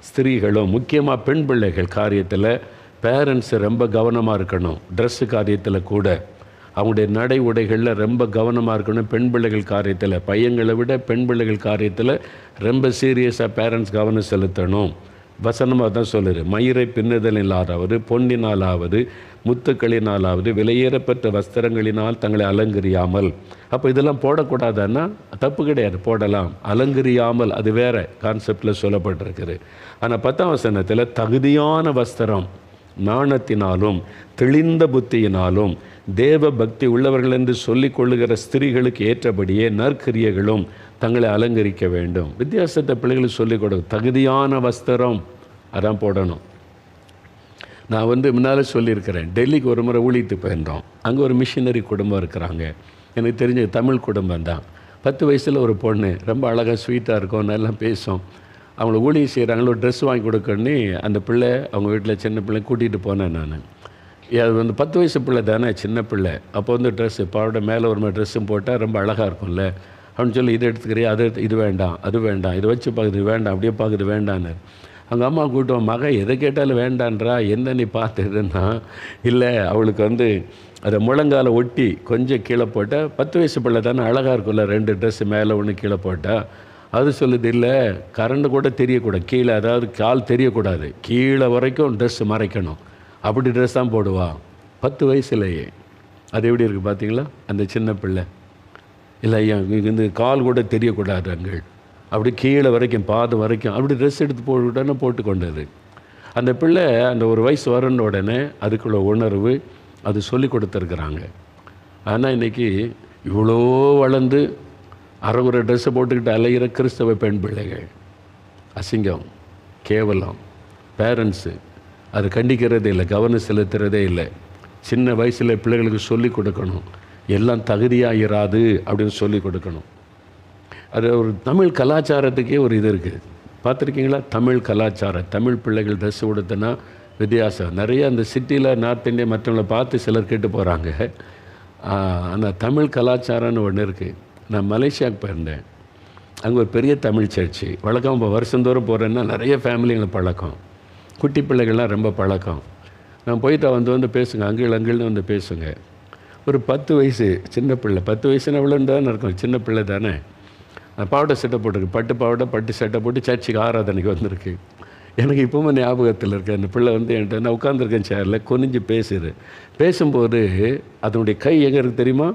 ஸ்திரீகளும் முக்கியமாக பெண் பிள்ளைகள் காரியத்தில் பேரண்ட்ஸு ரொம்ப கவனமாக இருக்கணும். ட்ரெஸ்ஸு காரியத்தில் கூட அவங்களுடைய நடை உடைகளில் ரொம்ப கவனமாக இருக்கணும். பெண் பிள்ளைகள் காரியத்தில், பையங்களை விட பெண் பிள்ளைகள் காரியத்தில் ரொம்ப சீரியஸாக பேரண்ட்ஸ் கவனம் செலுத்தணும். வசனமாக தான் சொல்லுது. மயிரை பின்னுதலினாலாவது, பொன்னினாலாவது, முத்துக்களினாலாவது, விலையேறப்பட்ட வஸ்திரங்களினால் தங்களை அலங்கரியாமல். அப்போ இதெல்லாம் போடக்கூடாதுன்னா தப்பு கிடையாது, போடலாம். அலங்கரியாமல் அது வேறு கான்செப்டில் சொல்லப்பட்டிருக்குது. ஆனால் 10ஆம் வசனத்தில் தகுதியான வஸ்திரம், நாணத்தினாலும் தெளிந்த புத்தியினாலும் தேவ பக்தி உள்ளவர்கள் என்று சொல்லிக் கொள்ளுகிற ஸ்திரீகளுக்கு ஏற்றபடியே நற்கிரியைகளும் தங்களை அலங்கரிக்க வேண்டும். வித்தியாசத்தை பிள்ளைகளுக்கு சொல்லிக் கொடுக்கும். தகுதியான வஸ்திரம் அதான் போடணும். நான் முன்னால் சொல்லியிருக்கிறேன், டெல்லிக்கு ஒரு முறை ஊழியத்துக்கு போயிருந்தோம். அங்கே ஒரு மிஷினரி குடும்பம் இருக்கிறாங்க. எனக்கு தெரிஞ்ச தமிழ் குடும்பம் தான். 10 வயசில் ஒரு பொண்ணு, ரொம்ப அழகாக ஸ்வீட்டாக இருக்கும், நல்லா பேசும். அவங்கள ஊழியம் செய்கிறாங்களோ, ட்ரெஸ் வாங்கி கொடுக்கணுன்னு அந்த பிள்ளை அவங்க வீட்டில் சின்ன பிள்ளை கூட்டிகிட்டு போனேன் நான். அது 10 வயசு பிள்ளை தானே, சின்ன பிள்ளை. அப்போ ட்ரெஸ்ஸு பாவோட மேலே ஒரு மாதிரி ட்ரெஸ்ஸும் போட்டால் ரொம்ப அழகாக இருக்கும்ல அப்படின்னு சொல்லி, இதை எடுத்துக்கிறியா, இது வேண்டாம், அது வேண்டாம், இதை வச்சு பார்க்குறது வேண்டாம், அப்படியே பார்க்குறது வேண்டான்னு அவங்க அம்மா கூட்டுவோம். மகன் எதை கேட்டாலும் வேண்டான்றா, என்ன நீ பார்த்துதுன்னா, இல்லை அவளுக்கு அதை முழங்கால ஒட்டி கொஞ்சம் கீழே போட்டால், 10 வயசு பிள்ளை தானே, அழகாக இருக்கும்ல, 2 ட்ரெஸ்ஸு மேலே ஒன்று கீழே போட்டால். அது சொல்லுது, இல்லை கரண்டு கூட தெரியக்கூடாது, கீழே அதாவது கால் தெரியக்கூடாது, கீழே வரைக்கும் ட்ரெஸ்ஸு மறைக்கணும், அப்படி ட்ரெஸ் தான் போடுவா 10 வயசுலேயே. அது எப்படி இருக்குது பார்த்தீங்களா அந்த சின்ன பிள்ளை? இல்லை ஐயா கால் கூட தெரியக்கூடாது அங்கள், அப்படி கீழே வரைக்கும் பாதம் வரைக்கும் அப்படி ட்ரெஸ் எடுத்து போட்டுக்கிட்டோன்னு போட்டு கொண்டது. அந்த பிள்ளை அந்த ஒரு வயசு வரன உடனே அதுக்குள்ள உணர்வு அது சொல்லி கொடுத்துருக்குறாங்க. ஆனால் இன்றைக்கி இவ்வளோ வளர்ந்து அரைகுறை ட்ரெஸ்ஸை போட்டுக்கிட்டு அலைகிற கிறிஸ்தவ பெண் பிள்ளைகள், அசிங்கம், கேவலம். பேரண்ட்ஸு அது கண்டிக்கிறதே இல்லை, கவனம் செலுத்துகிறதே இல்லை. சின்ன வயசில் பிள்ளைகளுக்கு சொல்லிக் கொடுக்கணும், எல்லாம் தகுதியாக இராது அப்படின்னு சொல்லிக் கொடுக்கணும். அது ஒரு தமிழ் கலாச்சாரத்துக்கே ஒரு இது இருக்குது, பார்த்துருக்கீங்களா? தமிழ் கலாச்சாரம், தமிழ் பிள்ளைகள் ட்ரெஸ் கொடுத்தனா வித்தியாசம். நிறைய அந்த சிட்டியில் நார்த் இந்தியா மற்றவங்களை பார்த்து சிலர் கேட்டு போகிறாங்க. ஆனால் தமிழ் கலாச்சாரம்னு ஒன்று இருக்குது. நான் மலேசியாவுக்கு போயிருந்தேன். அங்கே ஒரு பெரிய தமிழ் சர்ச்சு வழக்கம். இப்போ வருஷந்தோறும் போகிறேன்னா நிறைய ஃபேமிலிங்களை பழக்கம், குட்டி பிள்ளைகள்லாம் ரொம்ப பழக்கம். நான் போயிட்டு பேசுங்க, அங்கிள்னு பேசுங்க. ஒரு 10 வயசு சின்ன பிள்ளை, 10 வயசுன்னு எவ்வளோன்னு தானே இருக்கும், சின்ன பிள்ளை தானே. பாவடை சட்டை போட்டிருக்கு, பட்டு பாவடை பட்டு சட்டை போட்டு சர்ச்சுக்கு ஆராதனைக்கு வந்திருக்கு. எனக்கு இப்போவும் ஞாபகத்தில் இருக்குது. அந்த பிள்ளை என்கிட்ட நான் உட்காந்துருக்கேன் சேரில், குனிஞ்சு பேசுது. பேசும்போது அதனுடைய கை எங்கே இருக்குது தெரியுமா,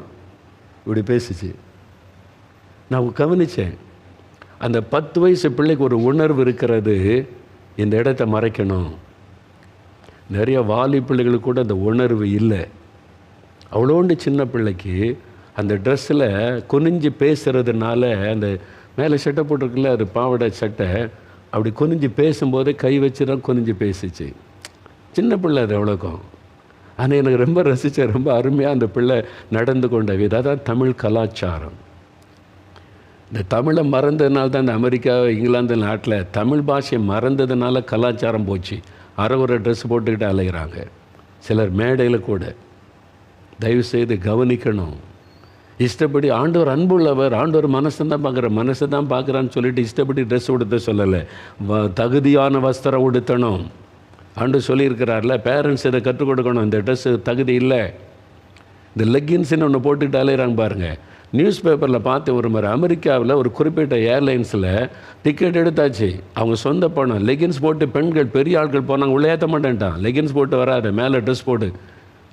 இப்படி பேசிச்சு. நான் கவனித்தேன். அந்த 10 வயசு பிள்ளைக்கு ஒரு உணர்வு இருக்கிறது, இந்த இடத்த மறைக்கணும். நிறைய வாலி பிள்ளைகளுக்கு கூட அந்த உணர்வு இல்லை. அவ்வளோண்டு சின்ன பிள்ளைக்கு அந்த ட்ரெஸ்ஸில் குனிஞ்சு பேசுகிறதுனால, அந்த மேலே சட்டை போட்டிருக்குல்ல, அது பாவடை சட்டை, அப்படி குனிஞ்சு பேசும்போதே கை வச்சு தான் குனிஞ்சு பேசிச்சு. சின்ன பிள்ளை அது எவ்வளோக்கும். ஆனால் எனக்கு ரொம்ப ரசித்தேன், ரொம்ப அருமையாக அந்த பிள்ளை நடந்து கொண்ட விதம். அதான் தமிழ் கலாச்சாரம். இந்த தமிழை மறந்ததுனால தான் இந்த அமெரிக்கா இங்கிலாந்து நாட்டில் தமிழ் பாஷையை மறந்ததுனால கலாச்சாரம் போச்சு. அரை ட்ரெஸ் போட்டுக்கிட்டு அலைகிறாங்க சிலர் மேடையில் கூட. தயவுசெய்து கவனிக்கணும். இஷ்டப்படி ஆண்டவர் அன்புள்ளவர், ஆண்டவர் மனசை தான் பார்க்குறான்னு சொல்லிட்டு இஷ்டப்படி ட்ரெஸ் உடுத்த சொல்லலை. தகுதியான வஸ்திரம் உடுத்தணும். ஆண்டவர் சொல்லியிருக்கிறார்ல, பேரண்ட்ஸ் இதை கற்றுக் கொடுக்கணும். இந்த ட்ரெஸ்ஸு தகுதி இல்லை. இந்த லெக்கின்ஸ்ன்னு ஒன்று போட்டுக்கிட்டு அலைகிறாங்க பாருங்கள். நியூஸ் பேப்பரில் பார்த்து ஒரு மாதிரி அமெரிக்காவில் ஒரு குறிப்பிட்ட ஏர்லைன்ஸில் டிக்கெட் எடுத்தாச்சு, அவங்க சொந்த பணம். லெகின்ஸ் போட்டு பெண்கள் பெரிய ஆட்கள் போனாங்க, உள்ளே ஏற்ற மாட்டேன்ட்டான். லெகின்ஸ் போட்டு வராது, மேலே ட்ரெஸ் போட்டு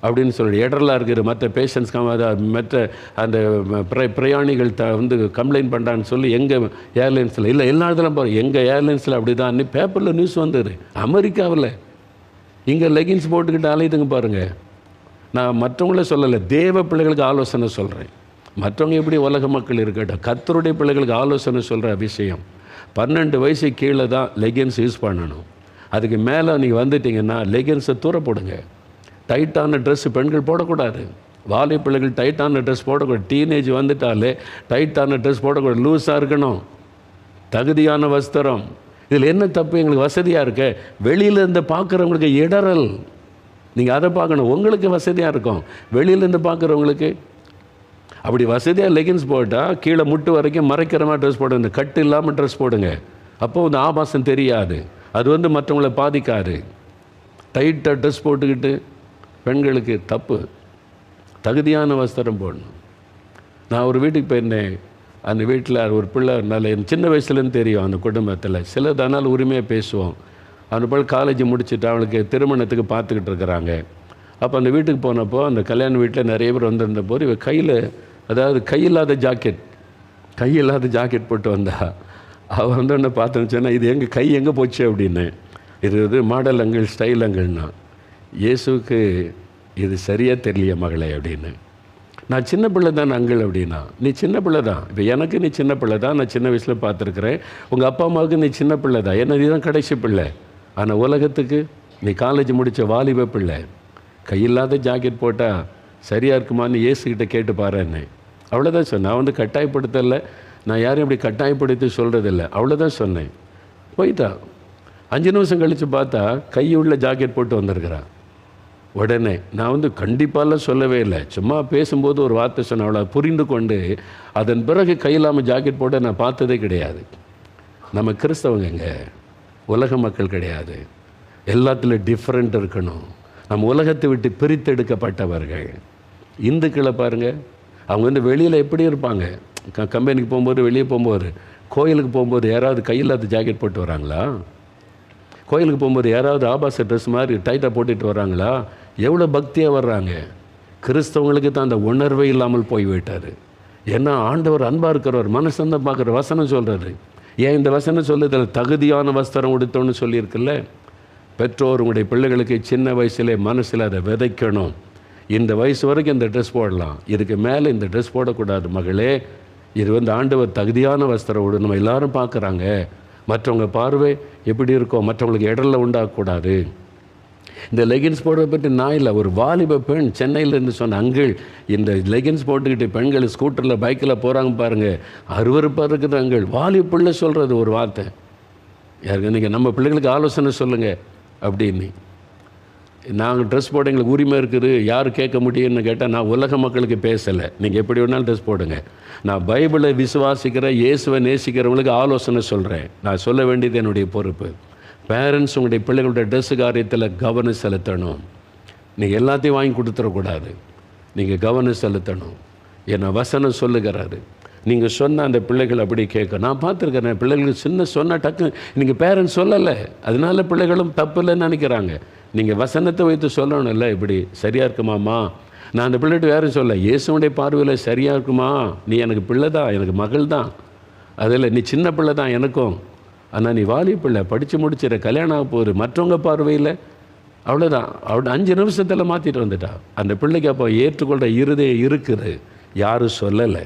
அப்படின்னு சொல்லி இடரெல்லாம் இருக்குது. மற்ற பேஷண்ட்ஸ் மற்ற அந்த பிரயாணிகள் கம்ப்ளைண்ட் பண்ணுறான்னு சொல்லி எங்கள் ஏர்லைன்ஸில் இல்லை, எல்லா இடத்துலையும் போகிறோம். எங்கள் ஏர்லைன்ஸில் அப்படி தான் பேப்பரில் நியூஸ் வந்தது. அமெரிக்காவில் இங்கே லெகின்ஸ் போட்டுக்கிட்டு அலையுதுங்க பாருங்கள். நான் மற்றவங்கள சொல்லலை, தேவ பிள்ளைகளுக்கு ஆலோசனை சொல்கிறேன். மற்றவங்க எப்படி உலக மக்கள் இருக்கட்டும், கர்த்தருடைய பிள்ளைகளுக்கு ஆலோசனை சொல்கிற விஷயம் 12 வயசு கீழே தான் லெகின்ஸ் யூஸ் பண்ணணும். அதுக்கு மேலே நீங்கள் வந்துட்டிங்கன்னா லெகின்ஸை தூர போடுங்க. டைட்டான ட்ரெஸ்ஸு பெண்கள் போடக்கூடாது. வாலி பிள்ளைகள் டைட்டான ட்ரெஸ் போடக்கூடாது. டீனேஜ் வந்துட்டாலே டைட்டான ட்ரெஸ் போடக்கூடாது. லூஸாக இருக்கணும், தகுதியான வஸ்திரம். இதில் என்ன தப்பு? எங்களுக்கு வசதியாக இருக்க, வெளியிலேருந்து பார்க்குறவங்களுக்கு இடறல், நீங்கள் அதை பார்க்கணும். உங்களுக்கு வசதியாக இருக்கும், வெளியிலேருந்து பார்க்குறவங்களுக்கு அப்படி வசதியாக லெகின்ஸ் போட்டால் கீழே முட்டு வரைக்கும் மறைக்கிற மாதிரி ட்ரெஸ் போடுங்க. இந்த கட்டு இல்லாமல் ட்ரெஸ் போடுங்க. அப்போது இந்த ஆபாசம் தெரியாது, அது மற்றவங்களை பாதிக்காது. டைட்டாக ட்ரெஸ் போட்டுக்கிட்டு பெண்களுக்கு தப்பு. தகுதியான வஸ்திரம் போடணும். நான் ஒரு வீட்டுக்கு போயிருந்தேன். அந்த வீட்டில் ஒரு பிள்ளை நல்ல சின்ன வயசுலேருந்து தெரியும் அந்த குடும்பத்தில். சிலதானால் உரிமையாக பேசுவோம். அந்த பிள்ளை காலேஜ் முடிச்சுட்டு அவளுக்கு திருமணத்துக்கு பார்த்துக்கிட்டு இருக்கிறாங்க. அப்போ அந்த வீட்டுக்கு போனப்போ அந்த கல்யாண வீட்டில் நிறைய பேர் வந்திருந்த போது இவ கையில், அதாவது கையில்லாத ஜாக்கெட் போட்டு வந்தா. அவள் ஒன்று பார்த்தோன்னு சொன்னால், இது எங்கள் கை எங்கே போச்சு அப்படின்னு. இது மாடல் அங்கிள், ஸ்டைல் அங்கிள்னா. இயேசுக்கு இது சரியாக தெரியலையே மகளே அப்படின்னு. நான் சின்ன பிள்ளை தான் அங்கிள் அப்படின்னா. நீ சின்ன பிள்ளை தான். இப்போ எனக்கு நீ சின்ன பிள்ளை தான், நான் சின்ன வயசில் பார்த்துருக்குறேன். உங்கள் அப்பா அம்மாவுக்கு நீ சின்ன பிள்ளை தான், என்ன நீ தான் கடைசி பிள்ளை. ஆனால் உலகத்துக்கு நீ காலேஜ் முடித்த வாலிப பிள்ளை. கையில்லாத ஜாக்கெட் போட்டால் சரியாக இருக்குமான்னு இயேசுக்கிட்ட கேட்டு பாருன்னு. அவ்வளோதான் சொன்னேன். நான் கட்டாயப்படுத்தலை, நான் யாரையும் அப்படி கட்டாயப்படுத்தி சொல்கிறதில்ல, அவ்வளோதான் சொன்னேன். போயிட்டா 5 நிமிஷம் கழித்து பார்த்தா கையுள்ள ஜாக்கெட் போட்டு வந்திருக்கிறான். உடனே நான் கண்டிப்பாலாம் சொல்லவே இல்லை, சும்மா பேசும்போது ஒரு வார்த்தை சொன்னேன். அவளை புரிந்து கொண்டு அதன் பிறகு கையில்லாமல் ஜாக்கெட் போட்டு நான் பார்த்ததே கிடையாது. நம்ம கிறிஸ்தவங்க உலக மக்கள் கிடையாது. எல்லாத்துலேயும் டிஃப்ரெண்ட் இருக்கணும். நம்ம உலகத்தை விட்டு பிரித்தெடுக்கப்பட்டவர்கள். இந்துக்களை பாருங்கள், அவங்க வெளியில் எப்படி இருப்பாங்க. கம்பெனிக்கு போகும்போது, வெளியே போகும்போது, கோயிலுக்கு போகும்போது யாராவது கையில்லாத ஜாக்கெட் போட்டு வராங்களா? கோயிலுக்கு போகும்போது யாராவது ஆபாச ட்ரெஸ் மாதிரி டைட்டாக போட்டுட்டு வராங்களா? எவ்வளோ பக்தியாக வர்றாங்க. கிறிஸ்தவங்களுக்கு தான் அந்த உணர்வே இல்லாமல் போய்விட்டார். ஏன்னா ஆண்டவர் அன்பாக இருக்கிறவர், மனசந்த பார்க்குற வசனம் சொல்கிறது. ஏன் இந்த வசனம் சொல்லுதில் தகுதியான வஸ்திரம் உடுத்தோன்னு சொல்லியிருக்குல்ல. பெற்றோர் உங்களுடைய பிள்ளைகளுக்கு சின்ன வயசுலே மனசில் அதை விதைக்கணும். இந்த வயசு வரைக்கும் இந்த ட்ரெஸ் போடலாம், இதுக்கு மேலே இந்த ட்ரெஸ் போடக்கூடாது மகளே. இது ஆண்டவர் தகுதியான வஸ்திரம் உடு. நம்ம எல்லோரும் பார்க்குறாங்க, மற்றவங்க பார்வை எப்படி இருக்கோ, மற்றவங்களுக்கு இடரில் உண்டாகக்கூடாது. இந்த லெகின்ஸ் போடுறத பற்றி நான் இல்லை, ஒரு வாலிப பெண் சென்னையிலேருந்து சொன்ன, அங்கிள் இந்த லெகின்ஸ் போட்டுக்கிட்டு பெண்கள் ஸ்கூட்டரில் பைக்கில் போகிறாங்க பாருங்கள், அருவருப்பாக இருக்குது அங்கிள். வாலிப பிள்ளை சொல்கிறது ஒரு வார்த்தை. யாருக்கு நீங்கள் நம்ம பிள்ளைகளுக்கு ஆலோசனை சொல்லுங்கள் அப்படின்னு. நாங்கள் ட்ரெஸ் போட எங்களுக்கு உரிமை இருக்குது, யார் கேட்க முடியும்னு கேட்டால் நான் உலக மக்களுக்கு பேசலை. நீங்கள் எப்படி வேணாலும் ட்ரெஸ் போடுங்க. நான் பைபிளை விசுவாசிக்கிற, இயேசுவை நேசிக்கிறவங்களுக்கு ஆலோசனை சொல்கிறேன். நான் சொல்ல வேண்டியது என்னுடைய பொறுப்பு. பேரண்ட்ஸ் உங்களுடைய பிள்ளைகளுடைய ட்ரெஸ்ஸு காரியத்தில் கவனம் செலுத்தணும். நீங்கள் எல்லாத்தையும் வாங்கி கொடுத்துடக்கூடாது, நீங்கள் கவனம் செலுத்தணும். ஏன்னா வசனம் சொல்லுகிறாரு. நீங்கள் சொன்ன அந்த பிள்ளைகள் அப்படி கேட்க நான் பார்த்துருக்கிறேன். பிள்ளைகளுக்கு சின்ன சொன்ன டக்கு நீங்கள் பேரண்ட்ஸ் சொல்லலை, அதனால பிள்ளைகளும் தப்பு இல்லைன்னு நினைக்கிறாங்க. நீங்கள் வசனத்தை வைத்து சொல்லணும்ல, இப்படி சரியாக இருக்குமாம்மா. நான் அந்த பிள்ளைகிட்ட வேறு சொல்ல, இயேசுடைய பார்வையில் சரியாக இருக்குமா, நீ எனக்கு பிள்ளை தான், எனக்கு மகள் தான், அதில் நீ சின்ன பிள்ளை தான் எனக்கும், ஆனால் நீ வாலி பிள்ளை, படித்து முடிச்சிட, கல்யாணம் ஆக போகுது, மற்றவங்க பார்வையில் அவ்வளோதான். அவள் 5 நிமிஷத்தில் மாற்றிட்டு வந்துட்டா. அந்த பிள்ளைக்கு அப்போ ஏற்றுக்கொள்கிற இருதயம் இருக்குது, யாரும் சொல்லலை,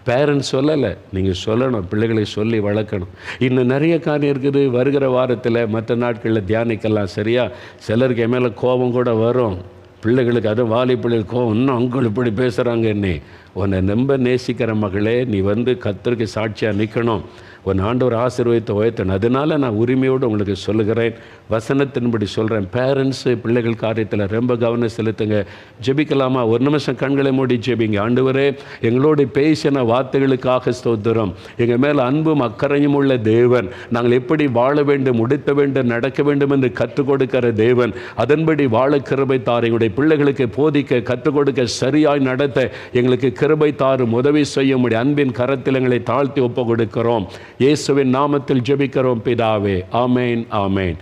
பேரண்ட்ஸ் சொல்லலை. நீங்கள் சொல்லணும், பிள்ளைகளை சொல்லி வளர்க்கணும். இன்னும் நிறைய காரியம் இருக்குது. வருகிற வாரத்தில் மற்ற நாட்களில் தியானிக்கலாம். சரியா? சிலருக்கு என் மேலே கோபம் கூட வரும். பிள்ளைகளுக்கு, அதுவும் வாலி பிள்ளைகள் கோபம், இன்னும் அங்குள் இப்படி பேசுகிறாங்க. என்னை உன்னை ரொம்ப நேசிக்கிற மகளே, நீ கர்த்தருக்கு சாட்சியாக நிற்கணும். உன் ஆண்டவர் ஆசீர்வதித்த உயர்த்தணும். அதனால் நான் உரிமையோடு உங்களுக்கு சொல்லுகிறேன், வசனத்தின்படி சொல்கிறேன். பேரண்ட்ஸு பிள்ளைகள் காரியத்தில் ரொம்ப கவனம் செலுத்துங்க. ஜெபிக்கலாமா? ஒரு நிமிஷம் கண்களை மூடி ஜெபிங்க. ஆண்டவரே, எங்களோடு பேசின வார்த்தைகளுக்காக ஸ்தோத்திரம். எங்கள் மேல் அன்பும் அக்கறையும் உள்ள தேவன். நாங்கள் எப்படி வாழ வேண்டும், உடுத்த வேண்டும், நடக்க வேண்டும் என்று கற்றுக் கொடுக்கிற தேவன். அதன்படி வாழ கிருபை தார். எங்களுடைய பிள்ளைகளுக்கு போதிக்க, கற்றுக் கொடுக்க, சரியாய் நடத்த எங்களுக்கு கிருபை தாரும். உதவி செய்ய முடியும். அன்பின் கரத்தில் எங்களை தாழ்த்தி ஒப்பு கொடுக்கிறோம். இயேசுவின் நாமத்தில் ஜெபிக்கிறோம் பிதாவே. ஆமேன், ஆமேன்.